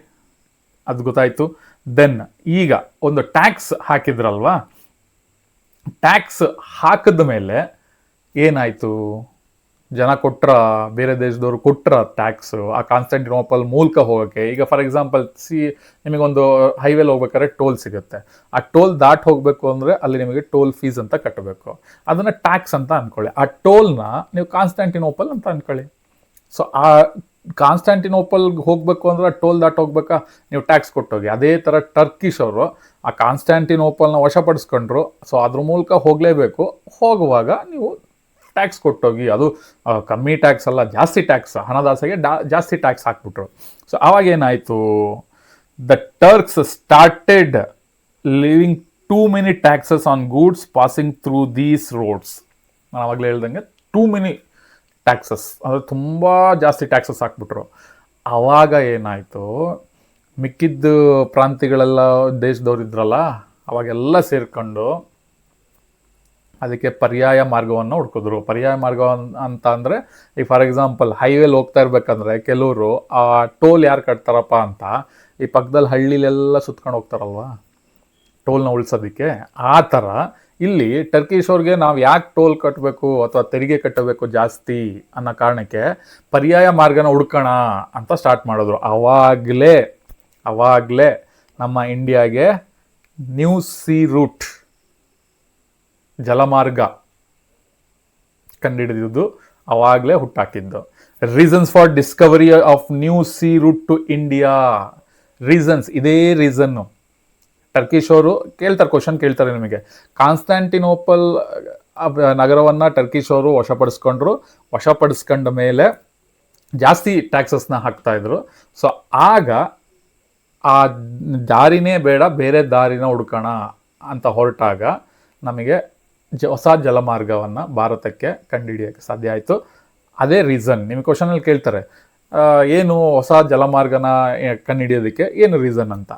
ಅದು ಗೊತ್ತಾಯಿತು. ದೆನ್ ಈಗ ಒಂದು ಟ್ಯಾಕ್ಸ್ ಹಾಕಿದ್ರಲ್ವಾ, ಟ್ಯಾಕ್ಸ್ ಹಾಕಿದ ಮೇಲೆ ಏನಾಯಿತು, ಜನ ಕೊಟ್ರ, ಬೇರೆ ದೇಶದವರು ಕೊಟ್ರ ಟ್ಯಾಕ್ಸ್ ಆ ಕಾನ್ಸ್ಟಾಂಟಿನೋಪಲ್ ಮೂಲಕ ಹೋಗೋಕ್ಕೆ. ಈಗ ಫಾರ್ ಎಕ್ಸಾಂಪಲ್ ನಿಮಗೊಂದು ಹೈವೇಲಿ ಹೋಗ್ಬೇಕಾದ್ರೆ ಟೋಲ್ ಸಿಗುತ್ತೆ. ಆ ಟೋಲ್ ದಾಟ್ ಹೋಗಬೇಕು ಅಂದರೆ ಅಲ್ಲಿ ನಿಮಗೆ ಟೋಲ್ ಫೀಸ್ ಅಂತ ಕಟ್ಟಬೇಕು. ಅದನ್ನು ಟ್ಯಾಕ್ಸ್ ಅಂತ ಅಂದ್ಕೊಳ್ಳಿ. ಆ ಟೋಲ್ನ ನೀವು ಕಾನ್ಸ್ಟಾಂಟಿನೋಪಲ್ ಅಂತ ಅಂದ್ಕೊಳ್ಳಿ. ಸೊ ಆ ಕಾನ್ಸ್ಟಾಂಟಿನೋಪಲ್ಗೆ ಹೋಗಬೇಕು ಅಂದ್ರೆ ಟೋಲ್ ದಾಟ್ ಹೋಗ್ಬೇಕಾ, ನೀವು ಟ್ಯಾಕ್ಸ್ ಕೊಟ್ಟೋಗಿ. ಅದೇ ಥರ ಟರ್ಕಿಶ್ ಅವರು ಆ ಕಾನ್ಸ್ಟಾಂಟಿನೋಪಲ್ನ ವಶಪಡಿಸ್ಕೊಂಡ್ರು. ಸೊ ಅದ್ರ ಮೂಲಕ ಹೋಗಲೇಬೇಕು. ಹೋಗುವಾಗ ನೀವು ಟ್ಯಾಕ್ಸ್ ಕೊಟ್ಟೋಗಿ. ಅದು ಕಮ್ಮಿ ಟ್ಯಾಕ್ಸ್ ಅಲ್ಲ, ಜಾಸ್ತಿ ಟ್ಯಾಕ್ಸ್, ಹಣದಾಸೆಗೆ ಜಾಸ್ತಿ ಟ್ಯಾಕ್ಸ್ ಹಾಕ್ಬಿಟ್ರು. ಸೊ ಆವಾಗ ಏನಾಯಿತು, the Turks started living too many taxes on goods passing through these roads. ನಾನು ಆವಾಗಲೇ ಹೇಳ್ದಂಗೆ ಟೂ ಮೆನಿ ಟ್ಯಾಕ್ಸಸ್, ಅಂದರೆ ತುಂಬ ಜಾಸ್ತಿ ಟ್ಯಾಕ್ಸಸ್ ಹಾಕ್ಬಿಟ್ರು. ಆವಾಗ ಏನಾಯಿತು, ಮಿಕ್ಕಿದ್ದ ಪ್ರಾಂತ್ಯಗಳೆಲ್ಲ ದೇಶದವ್ರು ಇದ್ರಲ್ಲ, ಅವಾಗೆಲ್ಲ ಸೇರ್ಕೊಂಡು ಅದಕ್ಕೆ ಪರ್ಯಾಯ ಮಾರ್ಗವನ್ನು ಹುಡ್ಕಿದ್ರು. ಪರ್ಯಾಯ ಮಾರ್ಗ ಅಂತ ಅಂದರೆ, ಈಗ ಫಾರ್ ಎಕ್ಸಾಂಪಲ್ ಹೈವೇಲಿ ಹೋಗ್ತಾ ಇರ್ಬೇಕಂದ್ರೆ ಕೆಲವರು ಆ ಟೋಲ್ ಯಾರು ಕಟ್ತಾರಪ್ಪ ಅಂತ ಈ ಪಕ್ಕದಲ್ಲಿ ಹಳ್ಳಿಲೆಲ್ಲ ಸುತ್ಕೊಂಡು ಹೋಗ್ತಾರಲ್ವ ಟೋಲ್ನ ಉಳಿಸೋದಕ್ಕೆ. ಆ ಥರ ಇಲ್ಲಿ ಟರ್ಕಿಶ್ ಅವ್ರಿಗೆ ನಾವು ಯಾಕೆ ಟೋಲ್ ಕಟ್ಟಬೇಕು ಅಥವಾ ತೆರಿಗೆ ಕಟ್ಟಬೇಕು ಜಾಸ್ತಿ ಅನ್ನೋ ಕಾರಣಕ್ಕೆ ಪರ್ಯಾಯ ಮಾರ್ಗನ ಹುಡ್ಕೋಣ ಅಂತ ಸ್ಟಾರ್ಟ್ ಮಾಡಿದ್ರು. ಅವಾಗಲೇ ನಮ್ಮ ಇಂಡಿಯಾಗೆ ನ್ಯೂ ಸಿ ರೂಟ್, ಜಲಮಾರ್ಗ ಕಂಡುಹಿಡಿದಿದ್ದು ಅವಾಗಲೇ ಹುಟ್ಟಾಕಿದ್ದು. Reasons for discovery of new sea route to India. Reasons, ಇದೇ ರೀಸನ್ನು. ಟರ್ಕಿಶ್ ಅವರು ಕ್ವಶನ್ ಕೇಳ್ತಾರೆ ನಿಮಗೆ. ಕಾನ್ಸ್ಟಾಂಟಿನೋಪಲ್ ನಗರವನ್ನು ಟರ್ಕಿಶ್ ಅವರು ವಶಪಡಿಸ್ಕೊಂಡ ಮೇಲೆ ಜಾಸ್ತಿ ಟ್ಯಾಕ್ಸಸ್ನ ಹಾಕ್ತಾಯಿದ್ರು. ಸೊ ಆಗ ಆ ದಾರಿನೇ ಬೇಡ, ಬೇರೆ ದಾರಿನ ಹುಡ್ಕೋಣ ಅಂತ ಹೊರಟಾಗ ನಮಗೆ ಹೊಸ ಜಲಮಾರ್ಗವನ್ನು ಭಾರತಕ್ಕೆ ಕಂಡುಹಿಡಿಯೋಕ್ಕೆ ಸಾಧ್ಯ ಆಯಿತು. ಅದೇ ರೀಸನ್. ನಿಮಗೆ ಕ್ವಶನಲ್ಲಿ ಕೇಳ್ತಾರೆ ಏನು ಹೊಸ ಜಲಮಾರ್ಗನ ಕಂಡುಹಿಡಿಯೋದಕ್ಕೆ ಏನು ರೀಸನ್ ಅಂತ.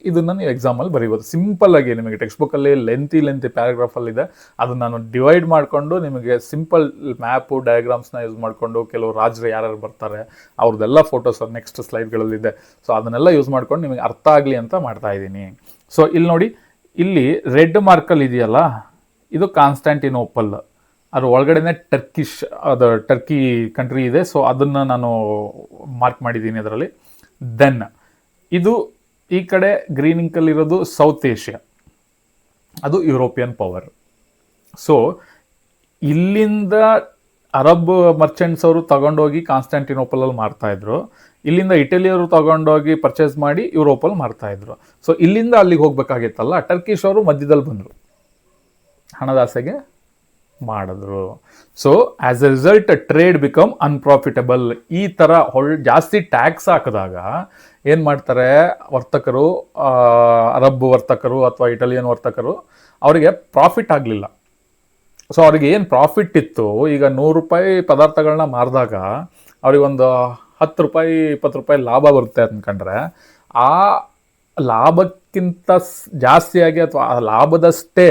ಇದನ್ನು ನೀವು ಎಕ್ಸಾಮಲ್ಲಿ ಬರೀಬೋದು ಸಿಂಪಲ್ಲಾಗಿ. ನಿಮಗೆ ಟೆಕ್ಸ್ಟ್ ಬುಕ್ಕಲ್ಲಿ ಲೆಂತಿ ಪ್ಯಾರಾಗ್ರಾಫಲ್ಲಿದೆ. ಅದನ್ನು ನಾನು ಡಿವೈಡ್ ಮಾಡಿಕೊಂಡು ನಿಮಗೆ ಸಿಂಪಲ್ ಮ್ಯಾಪು ಡಯಾಗ್ರಾಮ್ಸ್ನ ಯೂಸ್ ಮಾಡಿಕೊಂಡು, ಕೆಲವು ರಾಜರು ಯಾರ್ಯಾರು ಬರ್ತಾರೆ ಅವ್ರದ್ದೆಲ್ಲ ಫೋಟೋಸ್ ನೆಕ್ಸ್ಟ್ ಸ್ಲೈಡ್ಗಳಲ್ಲಿದೆ. ಸೊ ಅದನ್ನೆಲ್ಲ ಯೂಸ್ ಮಾಡ್ಕೊಂಡು ನಿಮಗೆ ಅರ್ಥ ಆಗಲಿ ಅಂತ ಮಾಡ್ತಾ ಇದ್ದೀನಿ. ಸೊ ಇಲ್ಲಿ ನೋಡಿ, ಇಲ್ಲಿ ರೆಡ್ ಮಾರ್ಕಲ್ಲಿ ಇದೆಯಲ್ಲ, ಇದು ಕಾನ್ಸ್ಟಾಂಟಿನೋಪಲ್. ಅದ್ರ ಒಳಗಡೆನೆ ಟರ್ಕಿ ಕಂಟ್ರಿ ಇದೆ. ಸೊ ಅದನ್ನು ನಾನು ಮಾರ್ಕ್ ಮಾಡಿದ್ದೀನಿ ಅದರಲ್ಲಿ. ದೆನ್ ಇದು ಈ ಕಡೆ ಗ್ರೀನ್ ಇಂಕಲ್ಲಿರೋದು ಸೌತ್ ಏಷ್ಯಾ, ಅದು ಯುರೋಪಿಯನ್ ಪವರ್. ಸೊ ಇಲ್ಲಿಂದ ಅರಬ್ ಮರ್ಚೆಂಟ್ಸ್ ಅವರು ತಗೊಂಡೋಗಿ ಕಾನ್ಸ್ಟಾಂಟಿನೋಪಲಲ್ಲಿ ಮಾರ್ತಾಯಿದ್ರು. ಇಲ್ಲಿಂದ ಇಟಲಿಯವರು ತಗೊಂಡೋಗಿ ಪರ್ಚೇಸ್ ಮಾಡಿ ಯುರೋಪಲ್ಲಿ ಮಾರ್ತಾಯಿದ್ರು. ಸೊ ಇಲ್ಲಿಂದ ಅಲ್ಲಿಗೆ ಹೋಗ್ಬೇಕಾಗಿತ್ತಲ್ಲ, ಟರ್ಕಿಶ್ ಅವರು ಮಧ್ಯದಲ್ಲಿ ಬಂದರು, ಹಣದಾಸೆಗೆ ಮಾಡಿದ್ರು. So as a result trade become unprofitable. ಈ ಥರ ಜಾಸ್ತಿ ಟ್ಯಾಕ್ಸ್ ಹಾಕಿದಾಗ ಏನು ಮಾಡ್ತಾರೆ ವರ್ತಕರು, ಅರಬ್ ವರ್ತಕರು ಅಥವಾ ಇಟಾಲಿಯನ್ ವರ್ತಕರು, ಅವರಿಗೆ ಪ್ರಾಫಿಟ್ ಆಗಲಿಲ್ಲ. ಸೊ ಅವ್ರಿಗೆ ಏನು ಪ್ರಾಫಿಟ್ ಇತ್ತು, ಈಗ 100 ರೂಪಾಯಿ ಪದಾರ್ಥಗಳನ್ನ ಮಾರಿದಾಗ ಅವ್ರಿಗೊಂದು 10 ರೂಪಾಯಿ 20 ರೂಪಾಯಿ ಲಾಭ ಬರುತ್ತೆ ಅಂದ್ಕೊಂಡ್ರೆ, ಆ ಲಾಭಕ್ಕಿಂತ ಜಾಸ್ತಿಯಾಗಿ ಅಥವಾ ಆ ಲಾಭದಷ್ಟೇ,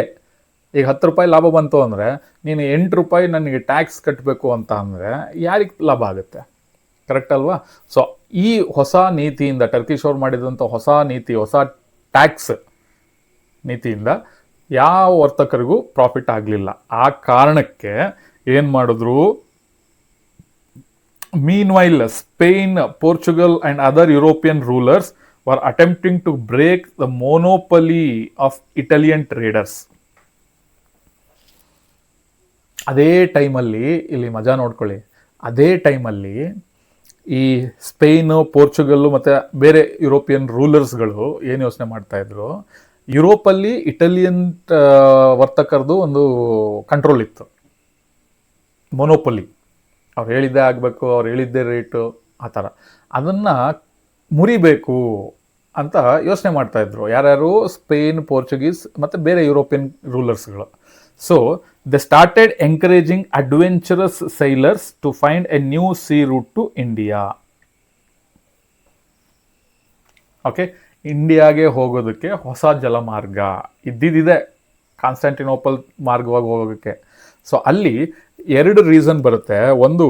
ಈಗ 10 ರೂಪಾಯಿ ಲಾಭ ಬಂತು ಅಂದರೆ ನೀನು 8 ರೂಪಾಯಿ ನನಗೆ ಟ್ಯಾಕ್ಸ್ ಕಟ್ಟಬೇಕು ಅಂತ ಅಂದರೆ ಯಾರಿಗೆ ಲಾಭ ಆಗುತ್ತೆ? ಕರೆಕ್ಟ್ ಅಲ್ವಾ? ಸೊ ಈ ಹೊಸ ನೀತಿಯಿಂದ, ಟರ್ಕಿಶ್ ಅವ್ರು ಮಾಡಿದಂಥ ಹೊಸ ನೀತಿ, ಹೊಸ ಟ್ಯಾಕ್ಸ್ ನೀತಿಯಿಂದ ಯಾವ ವರ್ತಕರಿಗೂ ಪ್ರಾಫಿಟ್ ಆಗಲಿಲ್ಲ. ಆ ಕಾರಣಕ್ಕೆ ಏನು ಮಾಡಿದ್ರು, meanwhile Spain, Portugal and other European rulers were attempting to break the monopoly of Italian traders. ಅದೇ ಟೈಮಲ್ಲಿ, ಇಲ್ಲಿ ಮಜಾ ನೋಡ್ಕೊಳ್ಳಿ, ಅದೇ ಟೈಮಲ್ಲಿ ಈ ಸ್ಪೇನು, ಪೋರ್ಚುಗಲ್ಲು ಮತ್ತು ಬೇರೆ ಯುರೋಪಿಯನ್ ರೂಲರ್ಸ್ಗಳು ಏನು ಯೋಚನೆ ಮಾಡ್ತಾಯಿದ್ರು, ಯುರೋಪಲ್ಲಿ ಇಟಾಲಿಯನ್ ವರ್ತಕರದು ಒಂದು ಕಂಟ್ರೋಲ್ ಇತ್ತು, ಮೊನೋಪಲಿ. ಅವ್ರು ಹೇಳಿದ್ದೇ ಆಗಬೇಕು, ಅವ್ರು ಹೇಳಿದ್ದೇ ರೇಟು, ಆ ಥರ. ಅದನ್ನು ಮುರಿಬೇಕು ಅಂತ ಯೋಚನೆ ಮಾಡ್ತಾಯಿದ್ರು ಯಾರ್ಯಾರು, ಸ್ಪೇನ್, ಪೋರ್ಚುಗೀಸ್ ಮತ್ತು ಬೇರೆ ಯುರೋಪಿಯನ್ ರೂಲರ್ಸ್ಗಳು. So they started encouraging adventurous sailors to find a new sea route to India. Okay, ಇಂಡಿಯಾಗೆ ಹೋಗೋದಕ್ಕೆ ಹೊಸ ಜಲಮಾರ್ಗ ಇದ್ದಿದ್ದಿದೆ, ಕಾನ್ಸ್ಟಾಂಟಿನೋಪಲ್ ಮಾರ್ಗವಾಗಿ ಹೋಗೋದಕ್ಕೆ. ಸೊ ಅಲ್ಲಿ 2 ರೀಸನ್ ಬರುತ್ತೆ. ಒಂದು,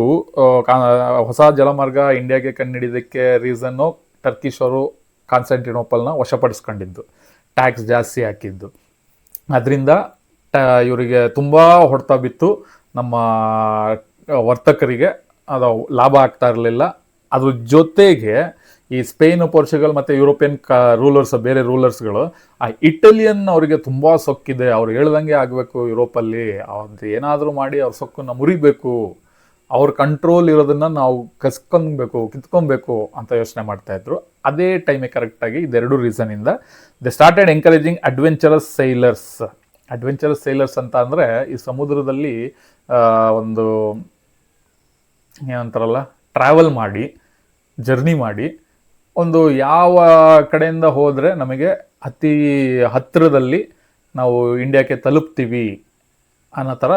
ಹೊಸ ಜಲಮಾರ್ಗ ಇಂಡಿಯಾಗೆ ಕಂಡುಹಿಡಿಯೋದಕ್ಕೆ ರೀಸನ್ನು ಟರ್ಕಿಶ್ ಅವರು ಕಾನ್ಸ್ಟಾಂಟಿನೋಪಲ್ನ ವಶಪಡಿಸ್ಕೊಂಡಿದ್ದು, ಟ್ಯಾಕ್ಸ್ ಜಾಸ್ತಿ ಹಾಕಿದ್ದು. ಅದರಿಂದ ಇವರಿಗೆ ತುಂಬ ಹೊಡೆತ ಬಿತ್ತು ನಮ್ಮ ವರ್ತಕರಿಗೆ ಅದು ಲಾಭ ಆಗ್ತಾ ಇರಲಿಲ್ಲ. ಅದ್ರ ಜೊತೆಗೆ ಈ ಸ್ಪೇನ್, ಪೋರ್ಚುಗಲ್ ಮತ್ತು ಯುರೋಪಿಯನ್ ರೂಲರ್ಸ್, ಬೇರೆ ರೂಲರ್ಸ್ಗಳು ಆ ಇಟಲಿಯನ್ ಅವರಿಗೆ ತುಂಬ ಸೊಕ್ಕಿದೆ, ಅವ್ರು ಹೇಳ್ದಂಗೆ ಆಗಬೇಕು ಯುರೋಪಲ್ಲಿ, ಅವ್ರದ್ದು ಏನಾದರೂ ಮಾಡಿ ಅವ್ರ ಸೊಕ್ಕನ್ನು ಮುರಿಬೇಕು, ಅವ್ರ ಕಂಟ್ರೋಲ್ ಇರೋದನ್ನ ನಾವು ಕಿತ್ಕೊಬೇಕು ಅಂತ ಯೋಚನೆ ಮಾಡ್ತಾ ಇದ್ರು. ಅದೇ ಟೈಮಿಗೆ ಕರೆಕ್ಟಾಗಿ ಇದೆರಡು ರೀಸನಿಂದ ದೆ ಸ್ಟಾರ್ಟೆಡ್ ಎಂಕರೇಜಿಂಗ್ ಅಡ್ವೆಂಚರಸ್ ಸೈಲರ್ಸ್ ಅಂತ ಅಂದರೆ ಈ ಸಮುದ್ರದಲ್ಲಿ ಒಂದು ಏನಂತಾರಲ್ಲ, ಟ್ರಾವೆಲ್ ಮಾಡಿ, ಜರ್ನಿ ಮಾಡಿ, ಒಂದು ಯಾವ ಕಡೆಯಿಂದ ಹೋದರೆ ನಮಗೆ ಅತಿ ಹತ್ತಿರದಲ್ಲಿ ನಾವು ಇಂಡಿಯಾಕ್ಕೆ ತಲುಪ್ತೀವಿ ಅನ್ನೋ ಥರ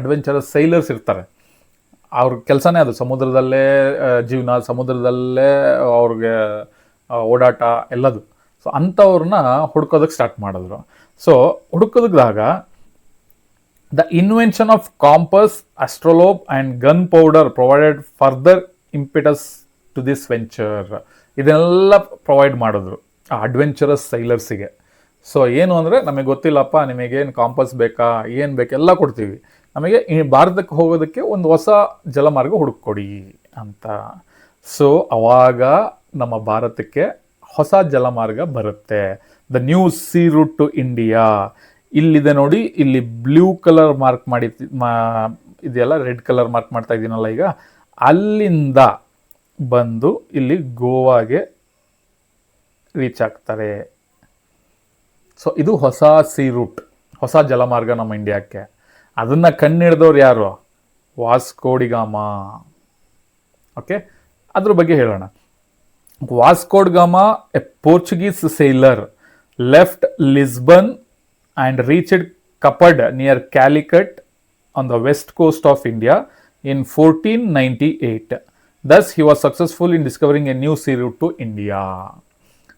ಅಡ್ವೆಂಚರಸ್ ಸೈಲರ್ಸ್ ಇರ್ತಾರೆ. ಅವ್ರ ಕೆಲಸನೇ ಅದು, ಸಮುದ್ರದಲ್ಲೇ ಜೀವನ, ಸಮುದ್ರದಲ್ಲೇ ಅವ್ರಿಗೆ ಓಡಾಟ ಎಲ್ಲದು. ಸೊ ಅಂಥವ್ರನ್ನ ಹುಡ್ಕೋದಕ್ಕೆ ಸ್ಟಾರ್ಟ್ ಮಾಡಿದ್ರು. ಸೊ ಹುಡುಕೋದಾಗ the invention of compass, astrolabe and gunpowder provided further impetus to this venture. ಇದನ್ನೆಲ್ಲ ಪ್ರೊವೈಡ್ ಮಾಡಿದ್ರು ಆ ಅಡ್ವೆಂಚರಸ್ ಸೈಲರ್ಸಿಗೆ. ಸೊ ಏನು ಅಂದರೆ, ನಮಗೆ ಗೊತ್ತಿಲ್ಲಪ್ಪ, ನಿಮಗೇನು ಕಾಂಪಸ್ ಬೇಕಾ, ಏನು ಬೇಕು ಎಲ್ಲ ಕೊಡ್ತೀವಿ, ನಮಗೆ ಈ ಭಾರತಕ್ಕೆ ಹೋಗೋದಕ್ಕೆ ಒಂದು ಹೊಸ ಜಲಮಾರ್ಗ ಹುಡುಕೊಡಿ ಅಂತ. ಸೊ ಅವಾಗ ನಮ್ಮ ಭಾರತಕ್ಕೆ ಹೊಸ ಜಲಮಾರ್ಗ ಬರುತ್ತೆ, the new sea route to India. ಇಲ್ಲಿದೆ ನೋಡಿ, ಇಲ್ಲಿ ಬ್ಲೂ ಕಲರ್ ಮಾರ್ಕ್ ಮಾಡಿ ಇದೆಯಲ್ಲ, ರೆಡ್ ಕಲರ್ ಮಾರ್ಕ್ ಮಾಡ್ತಾ ಇದ್ದೀನಲ್ಲ ಈಗ, ಅಲ್ಲಿಂದ ಬಂದು ಇಲ್ಲಿ ಗೋವಾಗೆ ರೀಚ್ ಆಗ್ತಾರೆ. ಸೊ ಇದು ಹೊಸ ಸೀ ರೂಟ್, ಹೊಸ ಜಲಮಾರ್ಗ ನಮ್ಮ ಇಂಡಿಯಾಕ್ಕೆ. ಅದನ್ನು ಕಣ್ಣಿಡ್ದವ್ರು ಯಾರು? Vasco da gamma. ಓಕೆ, ಅದ್ರ ಬಗ್ಗೆ ಹೇಳೋಣ. Vasco da gamma, A Portuguese seller, left Lisbon and reached Kapad near Calicut on the west coast of India in 1498. Thus, he was successful in discovering a new sea route to India.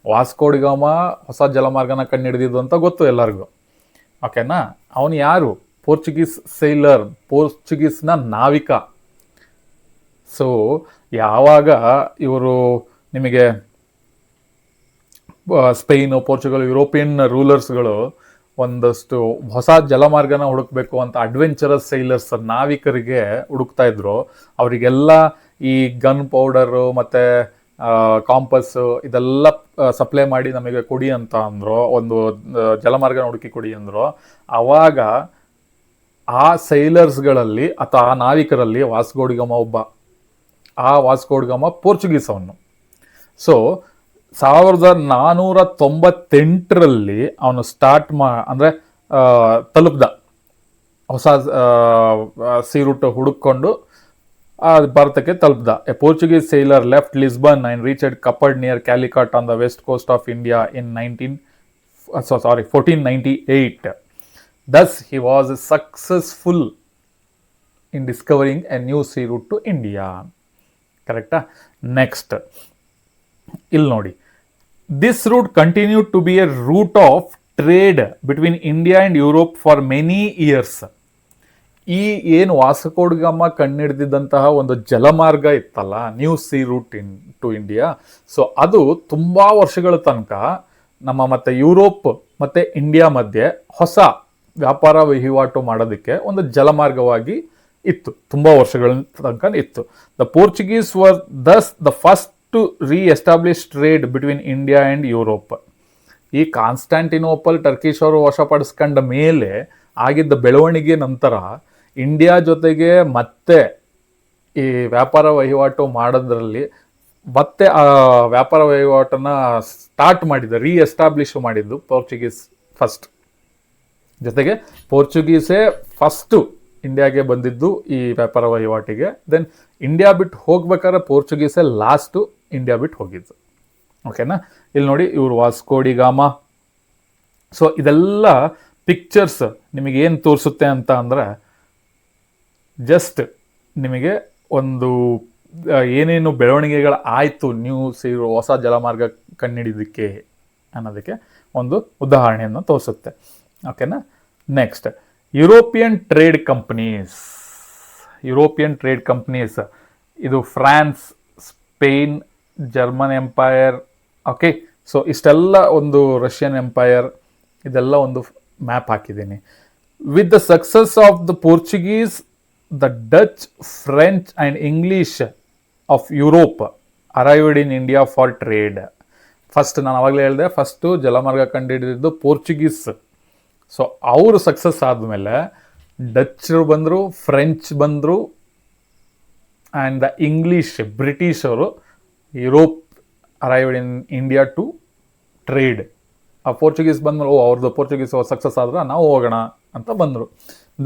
Vasco da Gama ಹೊಸ ಜಲಮಾರ್ಗನ ಕಂಡುಹಿಡಿದಿದ್ದು ಅಂತ ಗೊತ್ತು ಎಲ್ಲರಿಗೂ. ಓಕೆನಾ? ಅವನು ಯಾರು? Portuguese sailor, ಪೋರ್ಚುಗೀಸ್ನ ನಾವಿಕ. ಸೊ ಯಾವಾಗ ಇವರು ನಿಮಗೆ ಸ್ಪೇನು, ಪೋರ್ಚುಗಲ್, ಯುರೋಪಿಯನ್ ರೂಲರ್ಸ್ಗಳು ಒಂದಷ್ಟು ಹೊಸ ಜಲಮಾರ್ಗನ ಹುಡುಕ್ಬೇಕು ಅಂತ ಅಡ್ವೆಂಚರಸ್ ಸೈಲರ್ಸ್, ನಾವಿಕರಿಗೆ ಹುಡುಕ್ತಾ ಇದ್ರು, ಅವರಿಗೆಲ್ಲ ಈ ಗನ್ ಪೌಡರು ಮತ್ತು ಕಾಂಪಸ್ಸು ಇದೆಲ್ಲ ಸಪ್ಲೈ ಮಾಡಿ ನಮಗೆ ಕೊಡಿ ಅಂತ ಅಂದರು, ಒಂದು ಜಲಮಾರ್ಗನ ಹುಡುಕಿ ಕೊಡಿ ಅಂದರು. ಆವಾಗ ಆ ಸೈಲರ್ಸ್ಗಳಲ್ಲಿ ಅಥವಾ ಆ ನಾವಿಕರಲ್ಲಿ ವಾಸ್ಕೋ ಡಿ ಗಾಮಾ ಒಬ್ಬ. ಆ ವಾಸ್ಕೋ ಡಿ ಗಾಮಾ ಪೋರ್ಚುಗೀಸ್ ಅವನು. ಸೊ 1498ರಲ್ಲಿ ಅವನು ಸ್ಟಾರ್ಟ್ ಅಂದರೆ ತಲುಪ್ದ, ಹೊಸ ಸೀ ರೂಟ್ ಹುಡುಕೊಂಡು ಭಾರತಕ್ಕೆ ತಲುಪ್ದ. A Portuguese sailor left Lisbon and reached Kappad near Calicut on the west coast of India in 1498. Thus, he was successful in discovering a new sea route to India. ಕರೆಕ್ಟಾ? Next ಇಲ್ಲಿ ನೋಡಿ, this route continue to be a route of trade between India and Europe for many years. ಈ ಏನು Vasco da Gama ಕಂಡುಹಿಡಿದಿದ್ದಂತಹ ಒಂದು ಜಲಮಾರ್ಗ ಇತ್ತಲ್ಲ, new sea route to India, so ಅದು ತುಂಬ ವರ್ಷಗಳ ತನಕ ನಮ್ಮ ಮತ್ತು ಯುರೋಪ್ ಮತ್ತು ಇಂಡಿಯಾ ಮಧ್ಯೆ ಹೊಸ ವ್ಯಾಪಾರ ವಹಿವಾಟು ಮಾಡೋದಕ್ಕೆ ಒಂದು ಜಲಮಾರ್ಗವಾಗಿ ಇತ್ತು, ತುಂಬ ವರ್ಷಗಳ ತನಕ ಇತ್ತು. The Portuguese were thus the first to reestablish trade between India and Europe. ಈ ಕಾನ್ಸ್ಟಾಂಟಿನೋಪಲ್ ಟರ್ಕಿಶ್ ಅವರು ವಶಪಡಿಸ್ಕೊಂಡ ಮೇಲೆ ಆಗಿದ್ದ ಬೆಳವಣಿಗೆ ನಂತರ ಇಂಡಿಯಾ ಜೊತೆಗೆ ಮತ್ತೆ ಈ ವ್ಯಾಪಾರ ವಹಿವಾಟು ಮಾಡೋದ್ರಲ್ಲಿ ಮತ್ತೆ ಆ ವ್ಯಾಪಾರ ವಹಿವಾಟನ್ನು ಸ್ಟಾರ್ಟ್ ಮಾಡಿದ್ದು, ರೀಎಸ್ಟಾಬ್ಲಿಷ್ ಮಾಡಿದ್ದು ಪೋರ್ಚುಗೀಸ್ ಫಸ್ಟ್. ಜೊತೆಗೆ ಪೋರ್ಚುಗೀಸೇ ಫಸ್ಟು ಇಂಡಿಯಾಗೆ ಬಂದಿದ್ದು ಈ ವ್ಯಾಪಾರ ವಹಿವಾಟಿಗೆ. ದೆನ್ ಇಂಡಿಯಾ ಬಿಟ್ಟು ಹೋಗ್ಬೇಕಾದ್ರೆ ಪೋರ್ಚುಗೀಸೇ ಲಾಸ್ಟು ಇಂಡಿಯಾ ಬಿಟ್ಟು ಹೋಗಿದ್ದು. ಓಕೆನಾ? ಇಲ್ಲಿ ನೋಡಿ, ಇವರು ವಾಸ್ಕೋ ಡಿ ಗಾಮಾ. ಸೊ ಇದೆಲ್ಲ ಪಿಕ್ಚರ್ಸ್ ನಿಮಗೆ ಏನು ತೋರಿಸುತ್ತೆ ಅಂತ ಅಂದರೆ, ಜಸ್ಟ್ ನಿಮಗೆ ಒಂದು ಏನೇನು ಬೆಳವಣಿಗೆಗಳು ಆಯಿತು ನ್ಯೂ ಹೊಸ ಜಲಮಾರ್ಗ ಕಂಡುಹಿಡಿದಕ್ಕೆ ಅನ್ನೋದಕ್ಕೆ ಒಂದು ಉದಾಹರಣೆಯನ್ನು ತೋರಿಸುತ್ತೆ. ಓಕೆನಾ? Next, European trade companies. ಇದು France, Spain, German empire. Okay, so ಇಷ್ಟೆಲ್ಲ ಒಂದು ರಷ್ಯನ್ ಎಂಪೈರ್, ಇದೆಲ್ಲ ಒಂದು ಮ್ಯಾಪ್ ಹಾಕಿದ್ದೀನಿ. With the success of the Portuguese the Dutch, French and English of Europe arrived in India for trade. First ನಾನು ಅವಾಗಲೇ ಹೇಳಿದೆ, first ಜಲಮಾರ್ಗ ಕಂಡುಹಿಡಿದಿದ್ದು ಪೋರ್ಚುಗೀಸ್. ಸೊ ಅವರು ಸಕ್ಸಸ್ ಆದಮೇಲೆ ಡಚ್ಚರು ಬಂದರು, ಫ್ರೆಂಚ್ ಬಂದರು, ಆ್ಯಂಡ್ ದ ಇಂಗ್ಲೀಷ್, ಬ್ರಿಟಿಷ್ ಅವರು Europe arrived in India to trade. ಆ ಪೋರ್ಚುಗೀಸ್ ಬಂದಮೇಲೆ ಅವ್ರದ್ದು ಪೋರ್ಚುಗೀಸ್ ಸಕ್ಸಸ್ ಆದ್ರೆ ನಾವು ಹೋಗೋಣ ಅಂತ ಬಂದರು.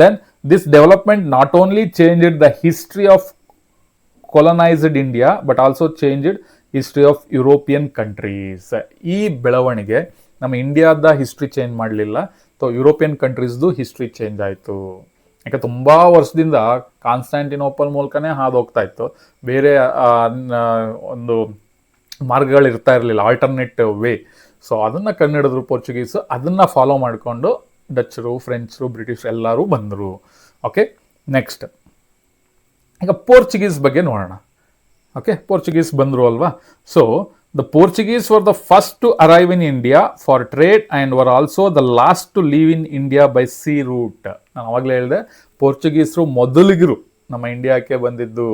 Then this development not only changed the history of colonized India but also changed history of European countries. ಈ ಬೆಳವಣಿಗೆ ನಮ್ಮ ಇಂಡಿಯಾದ ಹಿಸ್ಟ್ರಿ ಚೇಂಜ್ ಮಾಡಲಿಲ್ಲ, ಸೊ ಯುರೋಪಿಯನ್ ಕಂಟ್ರೀಸ್ದು ಹಿಸ್ಟ್ರಿ ಚೇಂಜ್ ಆಯಿತು. ಯಾಕೆ ತುಂಬ ವರ್ಷದಿಂದ ಕಾನ್ಸ್ಟ್ಯಾಂಟಿನೋಪಲ್ ಮೂಲಕನೇ ಹಾದು ಹೋಗ್ತಾ ಇತ್ತು, ಬೇರೆ ಒಂದು ಮಾರ್ಗಗಳು ಇರ್ತಾ ಇರಲಿಲ್ಲ, ಆಲ್ಟರ್ನೇಟಿವ್ ವೇ. ಸೊ ಅದನ್ನು ಕಂಡುಹಿಡಿದ್ರು ಪೋರ್ಚುಗೀಸು, ಅದನ್ನು ಫಾಲೋ ಮಾಡಿಕೊಂಡು ಡಚ್ಚರು, ಫ್ರೆಂಚರು, ಬ್ರಿಟಿಷ್ ಎಲ್ಲರೂ ಬಂದರು. ಓಕೆ, ನೆಕ್ಸ್ಟ್ ಈಗ ಪೋರ್ಚುಗೀಸ್ ಬಗ್ಗೆ ನೋಡೋಣ. ಓಕೆ, ಪೋರ್ಚುಗೀಸ್ ಬಂದರು ಅಲ್ವಾ. So the Portuguese were the first to arrive in India for trade and were also the last to leave in India by sea route. ನಾನು ಅವಾಗಲೇ ಹೇಳಿದೆ, ಪೋರ್ಚುಗೀಸರು ಮೊದಲಿಗರು ನಮ್ಮ ಇಂಡಿಯಾಕ್ಕೆ ಬಂದಿದ್ದು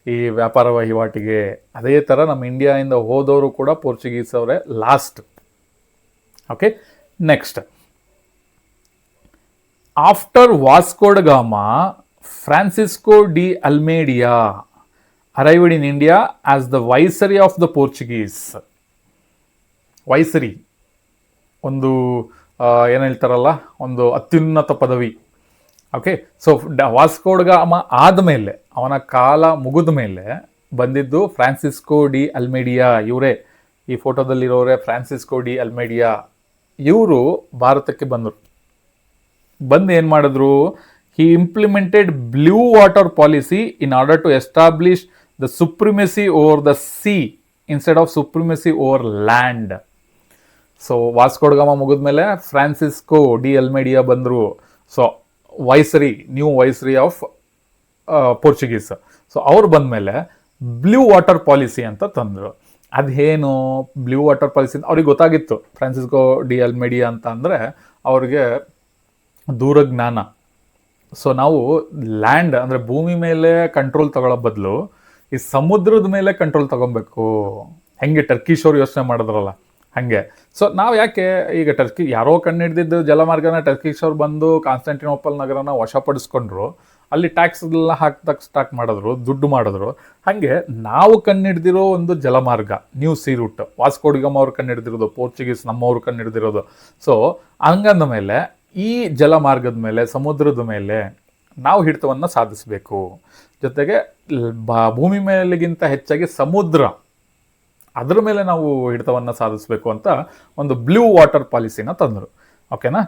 ಈ ವ್ಯಾಪಾರ ವಹಿವಾಟಿಗೆ. ಅದೇ ಥರ ನಮ್ಮ ಇಂಡಿಯಾದಿಂದ ಹೋದವರು ಕೂಡ ಪೋರ್ಚುಗೀಸ್ ಅವರೇ last. Okay, next after Vasco da Gama, Francisco de Almeida arrived in India as the viceroy of the Portuguese. Viceroy ಒಂದು ಏನು ಹೇಳ್ತಾರಲ್ಲ, ಒಂದು ಅತ್ಯುನ್ನತ ಪದವಿ. ಓಕೆ, ಸೊ ವಾಸ್ಕೋ ಡ ಗಾಮ ಆದಮೇಲೆ, ಅವನ ಕಾಲ ಮುಗಿದ ಮೇಲೆ ಬಂದಿದ್ದು ಫ್ರಾನ್ಸಿಸ್ಕೋ ಡಿ ಅಲ್ಮೇಡಿಯಾ. ಇವರೇ ಈ ಫೋಟೋದಲ್ಲಿರೋರೆ, ಫ್ರಾನ್ಸಿಸ್ಕೋ ಡಿ ಅಲ್ಮೇಡಿಯಾ. ಇವರು ಭಾರತಕ್ಕೆ ಬಂದರು. ಬಂದು ಏನು ಮಾಡಿದ್ರು, he implemented blue water policy in order to establish the supremacy over the sea instead of supremacy over land. So Vasco da Gama ಮುಗಿದ್ಮೇಲೆ ಫ್ರಾನ್ಸಿಸ್ಕೋ ಡಿ ಅಲ್ಮೇಡಿಯಾ ಬಂದರು. So viceroy, new viceroy of Portuguese. So ಅವ್ರು ಬಂದಮೇಲೆ blue water policy ಅಂತ ತಂದರು. ಅದೇನು blue water policy? ಅವ್ರಿಗೆ ಗೊತ್ತಾಗಿತ್ತು, Francisco de ಅಲ್ಮೇಡಿಯಾ ಅಂತ ಅಂದರೆ ಅವ್ರಿಗೆ ದೂರಜ್ಞಾನ. ಸೊ ನಾವು ಲ್ಯಾಂಡ್ ಅಂದರೆ ಭೂಮಿ ಮೇಲೆ ಕಂಟ್ರೋಲ್ ತಗೊಳ್ಳೋ ಬದಲು ಈ ಸಮುದ್ರದ ಮೇಲೆ ಕಂಟ್ರೋಲ್ ತಗೊಬೇಕು. ಹೆಂಗೆ ಟರ್ಕಿಶ್ ಅವ್ರು ಯೋಚನೆ ಮಾಡಿದ್ರಲ್ಲ ಹಾಗೆ. ಸೊ ನಾವು ಯಾಕೆ ಈಗ ಯಾರೋ ಕಂಡುಹಿಡಿದಿದ್ದು ಜಲಮಾರ್ಗನ ಟರ್ಕಿಶ್ ಅವ್ರು ಬಂದು ಕಾನ್ಸ್ಟ್ಯಾಂಟಿನೋಪಲ್ ನಗರನ ವಶಪಡಿಸ್ಕೊಂಡ್ರು, ಅಲ್ಲಿ ಟ್ಯಾಕ್ಸ್ ಎಲ್ಲ ಹಾಕ್ದಾಗ ಸ್ಟಾರ್ಟ್ ಮಾಡಿದ್ರು, ದುಡ್ಡು ಮಾಡಿದ್ರು. ಹಾಗೆ ನಾವು ಕಂಡುಹಿಡ್ದಿರೋ ಒಂದು ಜಲಮಾರ್ಗ, new sea root, Vasco da ಗಾಮ ಅವ್ರು ಕಂಡುಹಿಡ್ದಿರೋದು, ಪೋರ್ಚುಗೀಸ್ ನಮ್ಮವ್ರು ಕಂಡುಹಿಡ್ದಿರೋದು. ಸೊ ಹಂಗಂದ ಮೇಲೆ ಈ ಜಲಮಾರ್ಗದ ಮೇಲೆ, ಸಮುದ್ರದ ಮೇಲೆ ನಾವು ಹಿಡಿತವನ್ನು ಸಾಧಿಸಬೇಕು. ಜೊತೆಗೆ ಭೂಮಿ ಮೇಲೆಗಿಂತ ಹೆಚ್ಚಾಗಿ ಸಮುದ್ರ, ಅದರ ಮೇಲೆ ನಾವು ಹಿಡಿತವನ್ನು ಸಾಧಿಸಬೇಕು ಅಂತ ಒಂದು ಬ್ಲೂ ವಾಟರ್ ಪಾಲಿಸಿನ ತಂದರು. ಓಕೆನಾ,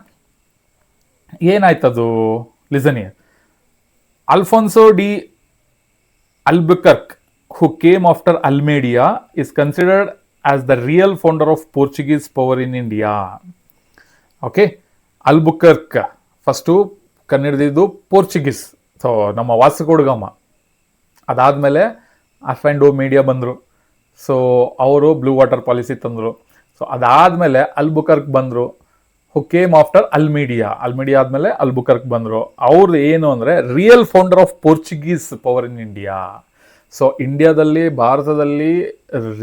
ಏನಾಯ್ತದು? Listen here. Alfonso de Albuquerque, who came after Almeida, is considered as the real founder of Portuguese power in India. Okay, Albuquerque first ಕನ್ನಡದಿದ್ದು ಪೋರ್ಚುಗೀಸ್. ಸೊ ನಮ್ಮ ವಾಸ್ಕೋ ಡ ಗಾಮ ಅದಾದಮೇಲೆ ಅಲ್ಫಾಂಡೋ ಮೀಡಿಯಾ ಬಂದರು. ಸೊ ಅವರು ಬ್ಲೂ ವಾಟರ್ ಪಾಲಿಸಿ ತಂದರು. So ಅದಾದಮೇಲೆ Albuquerque ಬಂದರು, ಹು ಕೇಮ್ ಆಫ್ಟರ್ ಅಲ್ಮೇಡಿಯಾ. ಅಲ್ಮೇಡಿಯಾ ಆದಮೇಲೆ ಅಲ್ಬುಕರ್ಕ್ ಬಂದರು. ಅವ್ರು ಏನು ಅಂದರೆ real founder of Portuguese power in India. So ಇಂಡಿಯಾದಲ್ಲಿ, ಭಾರತದಲ್ಲಿ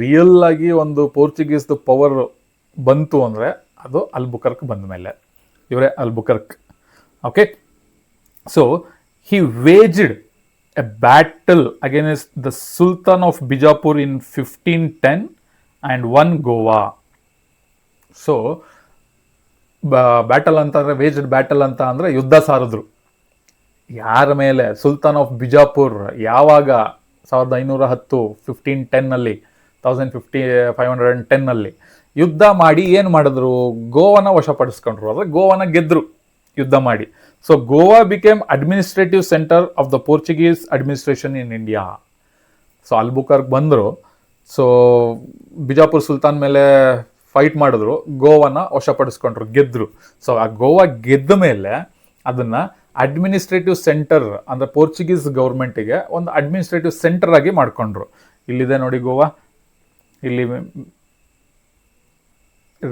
ರಿಯಲ್ ಆಗಿ ಒಂದು ಪೋರ್ಚುಗೀಸ್ದು ಪವರ್ ಬಂತು ಅಂದರೆ ಅದು ಅಲ್ಬುಕರ್ಕ್ ಬಂದ ಮೇಲೆ. ಇವರೇ Albuquerque. Okay, so he waged a battle against the Sultan of Bijapur in 1510 and won Goa. So battle ಅಂತಂದರೆ, ವೇಜ್ಡ್ ಬ್ಯಾಟಲ್ ಅಂತ ಅಂದರೆ ಯುದ್ಧ ಸಾರಿದ್ರು. ಯಾರ ಮೇಲೆ? ಸುಲ್ತಾನ್ ಆಫ್ ಬಿಜಾಪುರ್. ಯಾವಾಗ? 1510, 1510ನಲ್ಲಿ, 1510ನಲ್ಲಿ ಯುದ್ಧ ಮಾಡಿ ಏನು ಮಾಡಿದ್ರು? ಗೋವಾನ ವಶಪಡಿಸ್ಕೊಂಡ್ರು. ಅಂದರೆ ಗೋವಾನ ಗೆದ್ರು ಯುದ್ಧ ಮಾಡಿ. So Goa became administrative centre of the Portuguese administration in India. So Albuquerque ಬಂದರು. ಸೊ ಬಿಜಾಪುರ್ ಸುಲ್ತಾನ್ ಮೇಲೆ ಫೈಟ್ ಮಾಡಿದ್ರು, ಗೋವಾನ ವಶಪಡಿಸ್ಕೊಂಡ್ರು, ಗೆದ್ದರು. ಸೊ ಆ ಗೋವಾ ಗೆದ್ದ ಮೇಲೆ ಅದನ್ನು ಅಡ್ಮಿನಿಸ್ಟ್ರೇಟಿವ್ ಸೆಂಟರ್ ಅಂದರೆ ಪೋರ್ಚುಗೀಸ್ ಗೌರ್ಮೆಂಟಿಗೆ ಒಂದು ಅಡ್ಮಿನಿಸ್ಟ್ರೇಟಿವ್ ಸೆಂಟರ್ ಆಗಿ ಮಾಡಿಕೊಂಡ್ರು. ಇಲ್ಲಿದೆ ನೋಡಿ ಗೋವಾ, ಇಲ್ಲಿ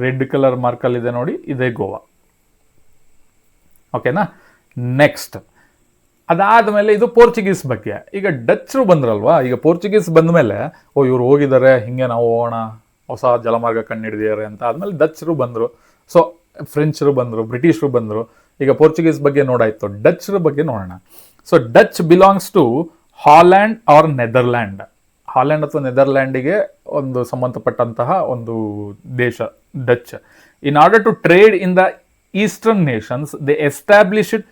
ರೆಡ್ ಕಲರ್ ಮಾರ್ಕಲ್ಲಿದೆ ನೋಡಿ, ಇದೇ ಗೋವಾ. ಓಕೆನಾ. ನೆಕ್ಸ್ಟ್, ಅದಾದಮೇಲೆ ಇದು ಪೋರ್ಚುಗೀಸ್ ಬಗ್ಗೆ. ಈಗ ಡಚ್ರು ಬಂದ್ರಲ್ವಾ, ಈಗ ಪೋರ್ಚುಗೀಸ್ ಬಂದ ಮೇಲೆ ಇವ್ರು ಹೋಗಿದ್ದಾರೆ, ಹಿಂಗೆ ನಾವು ಹೋಗೋಣ, ಹೊಸ ಜಲಮಾರ್ಗ ಕಂಡುಹಿಡಿದಿದ್ದಾರೆ ಅಂತ ಆದಮೇಲೆ ಡಚ್ರು ಬಂದರು. ಸೊ ಫ್ರೆಂಚರು ಬಂದರು, ಬ್ರಿಟಿಷರು ಬಂದರು. ಈಗ ಪೋರ್ಚುಗೀಸ್ ಬಗ್ಗೆ ನೋಡಾಯ್ತು, ಡಚ್ರ ಬಗ್ಗೆ ನೋಡೋಣ. So Dutch belongs to Holland or Netherland. Holland ಅಥವಾ ನೆದರ್ಲ್ಯಾಂಡಿಗೆ ಒಂದು ಸಂಬಂಧಪಟ್ಟಂತಹ ಒಂದು ದೇಶ Dutch. In order to trade in the eastern nations they established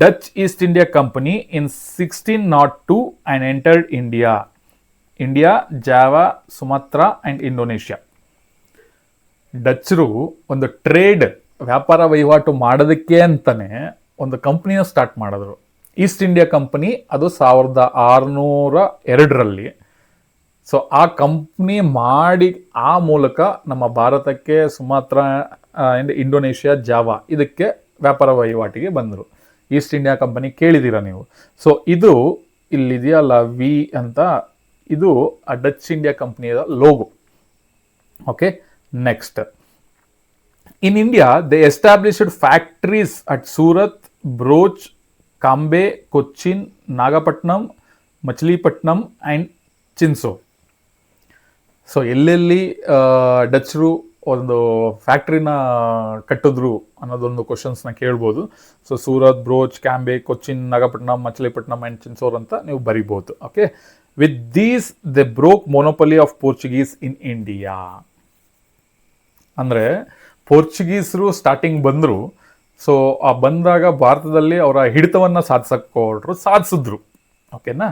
Dutch East India Company in 1602 and entered India, Java, Sumatra and Indonesia. ಡಚ್ರು ಒಂದು trade, ವ್ಯಾಪಾರ ವಹಿವಾಟು ಮಾಡೋದಕ್ಕೆ ಅಂತಾನೆ ಒಂದು ಕಂಪ್ನಿನ ಸ್ಟಾರ್ಟ್ ಮಾಡಿದ್ರು, ಈಸ್ಟ್ ಇಂಡಿಯಾ ಕಂಪನಿ. ಅದು 1602ರಲ್ಲಿ. ಸೊ ಆ ಕಂಪ್ನಿ ಮಾಡಿ ಆ ಮೂಲಕ ನಮ್ಮ ಭಾರತಕ್ಕೆ ಸುಮಾತ್ರ ಆ್ಯಂಡ್ ಇಂಡೋನೇಷ್ಯಾ, ಜಾವಾ ಇದಕ್ಕೆ ವ್ಯಾಪಾರ ವಹಿವಾಟಿಗೆ ಬಂದರು. ಈಸ್ಟ್ ಇಂಡಿಯಾ ಕಂಪನಿ ಕೇಳಿದ್ದೀರಾ ನೀವು. ಸೊ ಇದು ಇಲ್ಲಿದೆಯಲ್ಲ ವಿ ಅಂತ, ಇದು ಆ ಡಚ್ ಇಂಡಿಯಾ ಕಂಪನಿಯ logo. Okay, next. In India they established factories at Surat, Broach, Cambay, Cochin, Nagapattinam, Machilipatnam and Chinsurah. So ಎಲ್ಲೆಲ್ಲಿ ಡಚ್ರು ಒಂದು ಫ್ಯಾಕ್ಟ್ರಿನ ಕಟ್ಟಿದ್ರು ಅನ್ನೋದೊಂದು ಕ್ವಶನ್ಸ್ನ ಕೇಳ್ಬೋದು. ಸೊ ಸೂರತ್, ಬ್ರೋಚ್, ಕ್ಯಾಂಬೆ, ಕೊಚ್ಚಿನ್, ನಾಗಪಟ್ಟಣಂ, ಮಚಿಲಿಪಟ್ಟಣಂ ಆ್ಯಂಡ್ ಚಿನ್ಸೋರ್ ಅಂತ ನೀವು ಬರಿಬೋದು. Okay, with these they broke monopoly of Portuguese in India. ಅಂದರೆ ಪೋರ್ಚುಗೀಸರು ಸ್ಟಾರ್ಟಿಂಗ್ ಬಂದರು. ಸೊ ಆ ಬಂದಾಗ ಭಾರತದಲ್ಲಿ ಅವರ ಹಿಡಿತವನ್ನು ಸಾಧಿಸಿದ್ರು. ಓಕೆನಾ.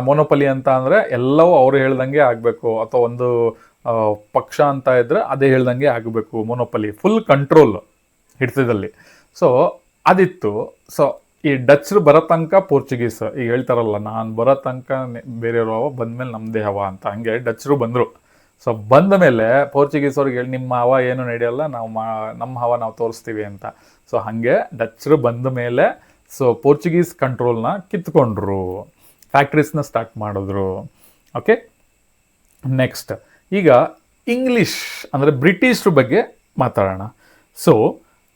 ಮೊನೋಪಲಿ ಅಂತ ಅಂದರೆ ಎಲ್ಲವೂ ಅವರು ಹೇಳ್ದಂಗೆ ಆಗಬೇಕು, ಅಥವಾ ಒಂದು ಪಕ್ಷ ಅಂತ ಇದ್ರೆ ಅದೇ ಹೇಳ್ದಂಗೆ ಆಗಬೇಕು. ಮೊನೋಪಲಿ, ಫುಲ್ ಕಂಟ್ರೋಲ್ ಹಿಡಿತದಲ್ಲಿ. ಸೊ ಅದಿತ್ತು. ಸೊ ಈ ಡಚ್ರು ಬರೋ ತನಕ ಪೋರ್ಚುಗೀಸ್, ಈಗ ಹೇಳ್ತಾರಲ್ಲ, ನಾನು ಬರೋ ತನಕ ಬೇರೆಯವರು ಹವ, ಬಂದಮೇಲೆ ನಮ್ಮದೇ ಹವ ಅಂತ, ಹಂಗೆ ಡಚ್ರು ಬಂದರು. ಸೊ ಬಂದ ಮೇಲೆ ಪೋರ್ಚುಗೀಸ್ ಅವ್ರಿಗೆ ಹೇಳಿ, ನಿಮ್ಮ ಹವ ಏನು ನಡೆಯಲ್ಲ, ನಾವು ನಮ್ಮ ಹವ ನಾವು ತೋರಿಸ್ತೀವಿ ಅಂತ. ಸೊ ಹಾಗೆ ಡಚ್ರು ಬಂದ ಮೇಲೆ ಸೊ ಪೋರ್ಚುಗೀಸ್ ಕಂಟ್ರೋಲ್ನ ಕಿತ್ಕೊಂಡ್ರು, ಫ್ಯಾಕ್ಟ್ರೀಸ್ನ ಸ್ಟಾರ್ಟ್ ಮಾಡಿದ್ರು. Okay, next. ಈಗ ಇಂಗ್ಲಿಷ್ ಅಂದರೆ ಬ್ರಿಟಿಷ್ರ ಬಗ್ಗೆ ಮಾತಾಡೋಣ. So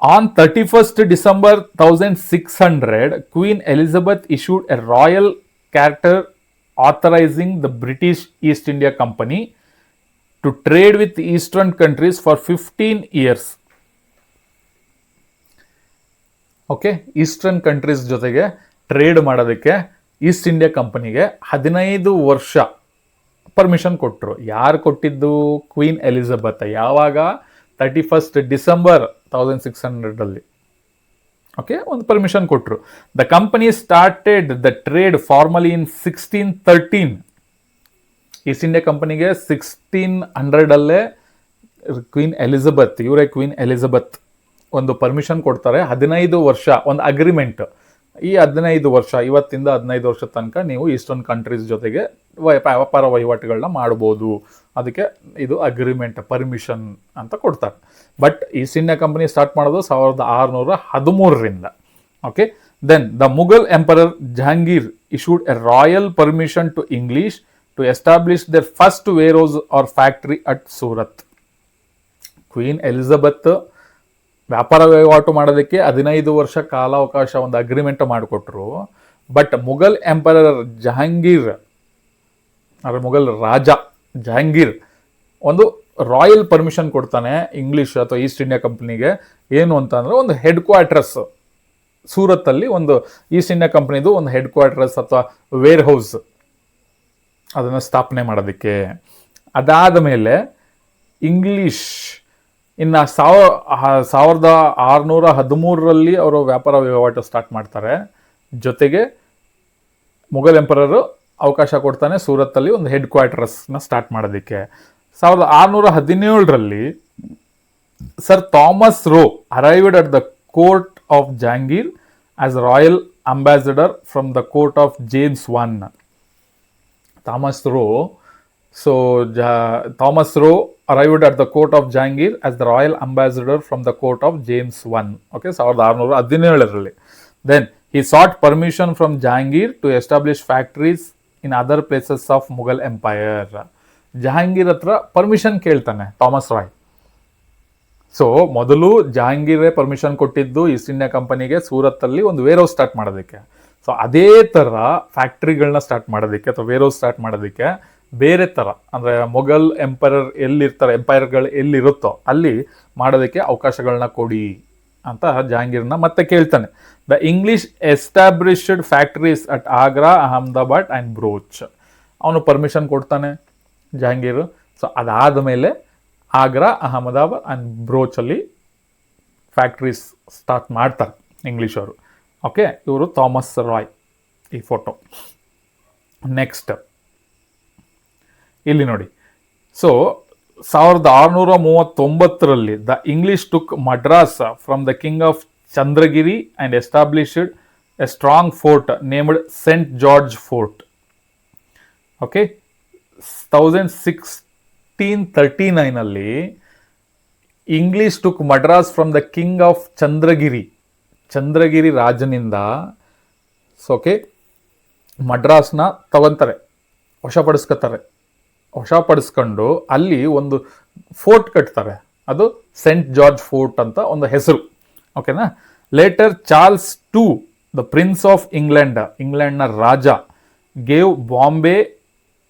on 31st December 1600 queen Elizabeth issued a royal charter authorizing the British East India Company to trade with the eastern countries for 15 years. Okay, eastern countries ಜೊತೆಗೆ trade ಮಾಡೋದಕ್ಕೆ East India ಕಂಪನಿಗೆ 15 ವರ್ಷ permission ಕೊಟ್ಟರು. ಯಾರು ಕೊಟ್ಟಿದ್ದು? Queen Elizabeth. ಯಾವಾಗ? 31st December 1600 okay, ಒಂದು permission ಕೊಟ್ಟರು. The company started the trade formally in 1613. East India ಕಂಪನಿಗೆ 1600 ಕ್ವೀನ್ ಎಲಿಜಬೆತ್, ಇವರೇ ಕ್ವೀನ್ ಎಲಿಜಬೆತ್ ಒಂದು ಪರ್ಮಿಷನ್ ಕೊಡ್ತಾರೆ. 15 ವರ್ಷ ಒಂದು ಅಗ್ರಿಮೆಂಟ್. ಈ 15 ವರ್ಷ, ಇವತ್ತಿಂದ 15 ವರ್ಷ ತನಕ ನೀವು ಈಸ್ಟರ್ನ್ ಕಂಟ್ರೀಸ್ ಜೊತೆಗೆ ವ್ಯಾಪಾರ ವಹಿವಾಟುಗಳನ್ನ ಮಾಡ್ಬೋದು. ಅದಕ್ಕೆ ಇದು ಅಗ್ರಿಮೆಂಟ್, ಪರ್ಮಿಷನ್ ಅಂತ ಕೊಡ್ತಾರೆ. But East India Company start ಮಾಡೋದು 1613ರಿಂದ. Okay, then the Mughal emperor Jahangir issued a royal permission to English to establish their first warehouse or factory at Surat. Queen Elizabeth ವ್ಯಾಪಾರ ವಹಿವಾಟು ಮಾಡೋದಕ್ಕೆ 15 ವರ್ಷ ಕಾಲಾವಕಾಶ, ಒಂದು ಅಗ್ರಿಮೆಂಟ್ ಮಾಡಿಕೊಟ್ರು. ಬಟ್ ಮುಘಲ್ ಎಂಪರರ್ ಜಹಾಂಗೀರ್, ಅಂದರೆ ಮುಘಲ್ ರಾಜ ಜಹಾಂಗೀರ್ ಒಂದು ರಾಯಲ್ ಪರ್ಮಿಷನ್ ಕೊಡ್ತಾನೆ ಇಂಗ್ಲಿಷ್ ಅಥವಾ ಈಸ್ಟ್ ಇಂಡಿಯಾ ಕಂಪ್ನಿಗೆ. ಏನು ಅಂತಂದರೆ ಒಂದು ಹೆಡ್ ಕ್ವಾರ್ಟರ್ಸ್ ಸೂರತ್ತಲ್ಲಿ, ಒಂದು ಈಸ್ಟ್ ಇಂಡಿಯಾ ಕಂಪ್ನಿದು ಒಂದು ಹೆಡ್ ಕ್ವಾರ್ಟರ್ಸ್ ಅಥವಾ ವೇರ್ ಹೌಸ್ ಅದನ್ನು ಸ್ಥಾಪನೆ ಮಾಡೋದಕ್ಕೆ. ಅದಾದ ಮೇಲೆ ಇಂಗ್ಲಿಷ್ ಇನ್ನು 1613 ಅವರು ವ್ಯಾಪಾರ ವಹಿವಾಟು ಸ್ಟಾರ್ಟ್ ಮಾಡ್ತಾರೆ. ಜೊತೆಗೆ ಮುಘಲ್ ಎಂಪರರು ಅವಕಾಶ ಕೊಡ್ತಾನೆ ಸೂರತ್ತಲ್ಲಿ ಒಂದು ಹೆಡ್ ಕ್ವಾರ್ಟರ್ಸ್ನ ಸ್ಟಾರ್ಟ್ ಮಾಡೋದಕ್ಕೆ. 1617 sir Thomas rho arrived at the court of Jahangir as royal ambassador from the court of James I. Thomas rho arrived at the court of Jahangir as the royal ambassador from the court of James I. Okay, 1617. Then he sought permission from Jahangir to establish factories in other places of Mughal Empire. Jahangir ಹತ್ರ permission ಕೇಳ್ತಾನೆ Thomas Roy. So ಮೊದಲು ಜಹಾಂಗೀರೇ permission ಕೊಟ್ಟಿದ್ದು East India ಕಂಪನಿಗೆ ಸೂರತ್ತಲ್ಲಿ ಒಂದು wear house start ಮಾಡೋದಕ್ಕೆ. So ಅದೇ ಥರ ಫ್ಯಾಕ್ಟ್ರಿಗಳನ್ನ start ಮಾಡೋದಕ್ಕೆ ಅಥವಾ ವೇರ್ ಹೌಸ್ ಸ್ಟಾರ್ಟ್ ಮಾಡೋದಕ್ಕೆ ಬೇರೆ ಥರ ಅಂದರೆ ಮೊಘಲ್ ಎಂಪೈರ್ಗಳು ಎಲ್ಲಿರುತ್ತೋ ಅಲ್ಲಿ ಮಾಡೋದಕ್ಕೆ ಅವಕಾಶಗಳನ್ನ ಕೊಡಿ ಅಂತ ಜಹಾಂಗೀರ್ನ ಮತ್ತೆ ಕೇಳ್ತಾನೆ. The English established factories at Agra, Ahmedabad and Broach. ಅವನು ಪರ್ಮಿಷನ್ ಕೊಡ್ತಾನೆ ಜಹಾಂಗೀರ್. ಸೊ ಅದಾದ ಮೇಲೆ ಆಗ್ರಾ, ಅಹಮದಾಬಾದ್ ಆ್ಯಂಡ್ ಬ್ರೋಚಲ್ಲಿ ಫ್ಯಾಕ್ಟ್ರೀಸ್ ಸ್ಟಾರ್ಟ್ ಮಾಡ್ತಾರೆ ಇಂಗ್ಲೀಷವರು. ಓಕೆ, ಇವರು ಥಾಮಸ್ ರಾಯ್. ಈ ಫೋಟೋ ನೆಕ್ಸ್ಟ್ ಇಲ್ಲಿ ನೋಡಿ. So 1639 the English took Madras from the king of Chandragiri and established a strong fort named Saint George Fort. Okay, 1639 English took Madras from the king of Chandragiri ರಾಜನಿಂದ okay ಮಡ್ರಾಸ್ನ ತಗೊಂತಾರೆ, ವಶಪಡಿಸ್ಕೊಂಡು ಅಲ್ಲಿ ಒಂದು ಫೋರ್ಟ್ ಕಟ್ತಾರೆ. ಅದು ಸೆಂಟ್ ಜಾರ್ಜ್ ಫೋರ್ಟ್ ಅಂತ ಒಂದು ಹೆಸರು. ಓಕೆನಾ. Later Charles two the prince of ಇಂಗ್ಲೆಂಡ್ನ ರಾಜ gave Bombay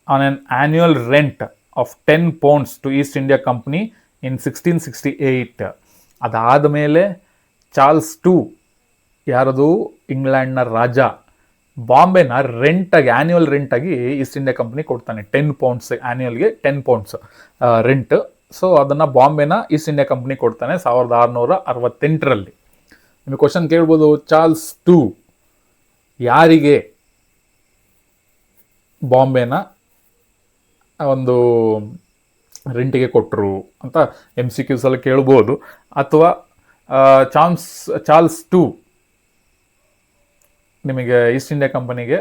on on annual rent of 10 pounds to East India Company in 1668. ಅದಾದ ಮೇಲೆ ಚಾರ್ಲ್ಸ್ ಟು, ಯಾರದು ಇಂಗ್ಲೆಂಡ್ನ ರಾಜ, ಬಾಂಬೆನ ಆ್ಯನ್ಯುವಲ್ ರೆಂಟಾಗಿ ಈಸ್ಟ್ ಇಂಡಿಯಾ ಕಂಪ್ನಿ ಕೊಡ್ತಾನೆ. 10 pounds ಆ್ಯನ್ಯುವಲ್ಗೆ 10 pounds ರೆಂಟ್. ಸೊ ಅದನ್ನು ಬಾಂಬೆನ ಈಸ್ಟ್ ಇಂಡಿಯಾ ಕಂಪ್ನಿ ಕೊಡ್ತಾನೆ 1668. ನಿಮಗೆ ಕ್ವಶನ್ ಕೇಳ್ಬೋದು, ಚಾರ್ಲ್ಸ್ ಟು ಯಾರಿಗೆ ಬಾಂಬೆನ ಒಂದು ರೆಂಟಿಗೆ ಕೊಟ್ಟರು ಅಂತ MCQs ಅಲ್ಲಿ ಕೇಳ್ಬೋದು. ಅಥವಾ ಚಾರ್ಲ್ಸ್ ಟು ನಿಮಗೆ ಈಸ್ಟ್ ಇಂಡಿಯಾ ಕಂಪನಿಗೆ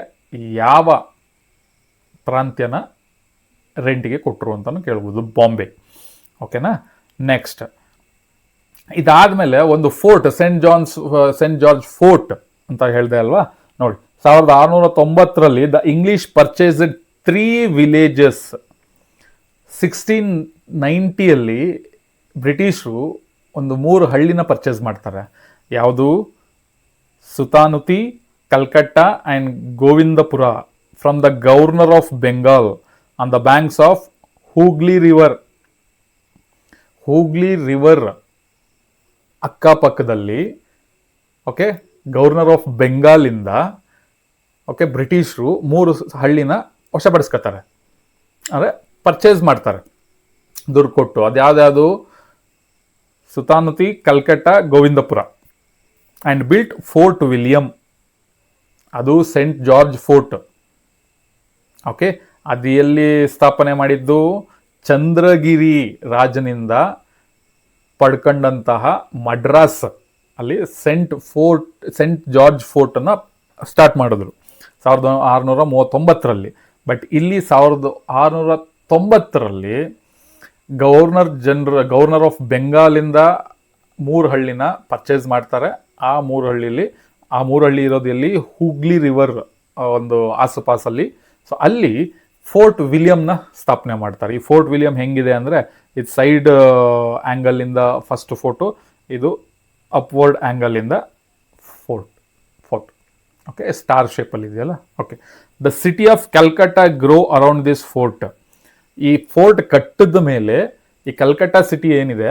ಯಾವ ಪ್ರಾಂತ್ಯನ ರೆಂಟಿಗೆ ಕೊಟ್ಟರು ಅಂತಲೂ ಕೇಳ್ಬೋದು, ಬಾಂಬೆ. ಓಕೆನಾ. ನೆಕ್ಸ್ಟ್ ಇದಾದಮೇಲೆ ಒಂದು ಫೋರ್ಟ್ ಸೆಂಟ್ ಜಾರ್ಜ್ ಫೋರ್ಟ್ ಅಂತ ಹೇಳಿದೆ ಅಲ್ವಾ. ನೋಡಿ, 1690 ದ ಇಂಗ್ಲಿಷ್ ಪರ್ಚೇಸ್ಡ್ 3 villages. 1690 ಬ್ರಿಟಿಷರು ಒಂದು 3 ಹಳ್ಳಿನ ಪರ್ಚೇಸ್ ಮಾಡ್ತಾರೆ. ಯಾವುದು? Sutanuti, Calcutta and Govindapur from the governor of Bengal on the banks of Hooghly river ಅಕ್ಕಪಕ್ಕದಲ್ಲಿ. ಓಕೆ, ಗವರ್ನರ್ ಆಫ್ ಬೆಂಗಾಲಿಂದ ಓಕೆ ಬ್ರಿಟಿಷರು 3 ಹಳ್ಳಿನ ವಶಪಡಿಸ್ಕೊತಾರೆ, ಅಂದರೆ ಪರ್ಚೇಸ್ ಮಾಡ್ತಾರೆ ದುಡ್ಡು ಕೊಟ್ಟು. ಅದ್ಯಾವ್ದು? Sutanuti, Calcutta, Govindapur. And built Fort William, ಅದು ಸೆಂಟ್ ಜಾರ್ಜ್ ಫೋರ್ಟ್. ಓಕೆ, ಅದು ಎಲ್ಲಿ ಸ್ಥಾಪನೆ ಮಾಡಿದ್ದು? ಚಂದ್ರಗಿರಿ ರಾಜನಿಂದ ಪಡ್ಕೊಂಡಂತಹ ಮಡ್ರಾಸ್ ಅಲ್ಲಿ ಸೆಂಟ್ ಜಾರ್ಜ್ ಫೋರ್ಟನ್ನು ಸ್ಟಾರ್ಟ್ ಮಾಡಿದ್ರು 1639. ಬಟ್ ಇಲ್ಲಿ 1690 ಗವರ್ನರ್ ಆಫ್ ಬೆಂಗಾಲಿಂದ 3 ಹಳ್ಳಿನ ಪರ್ಚೇಸ್ ಮಾಡ್ತಾರೆ. ಆ 3 ಹಳ್ಳಿ ಇರೋದು ಎಲ್ಲಿ? ಹೂಗ್ಲಿ ರಿವರ್ ಒಂದು ಆಸುಪಾಸಲ್ಲಿ. ಸೊ ಅಲ್ಲಿ ಫೋರ್ಟ್ ವಿಲಿಯಂನ ಸ್ಥಾಪನೆ ಮಾಡ್ತಾರೆ. ಈ ಫೋರ್ಟ್ ವಿಲಿಯಂ ಹೆಂಗಿದೆ ಅಂದರೆ, ಇದು ಸೈಡ್ ಆ್ಯಂಗಲಿಂದ ಫಸ್ಟ್ ಫೋಟೋ, ಇದು ಅಪ್ವರ್ಡ್ ಆ್ಯಂಗಲಿಂದ ಫೋರ್ಟ್. ಓಕೆ, ಸ್ಟಾರ್ ಶೇಪಲ್ಲಿ ಇದೆಯಲ್ಲ. Okay, the city of Calcutta grow around this fort. ಈ ಫೋರ್ಟ್ ಕಟ್ಟಿದ ಮೇಲೆ ಈ ಕಲ್ಕಟ್ಟ ಸಿಟಿ ಏನಿದೆ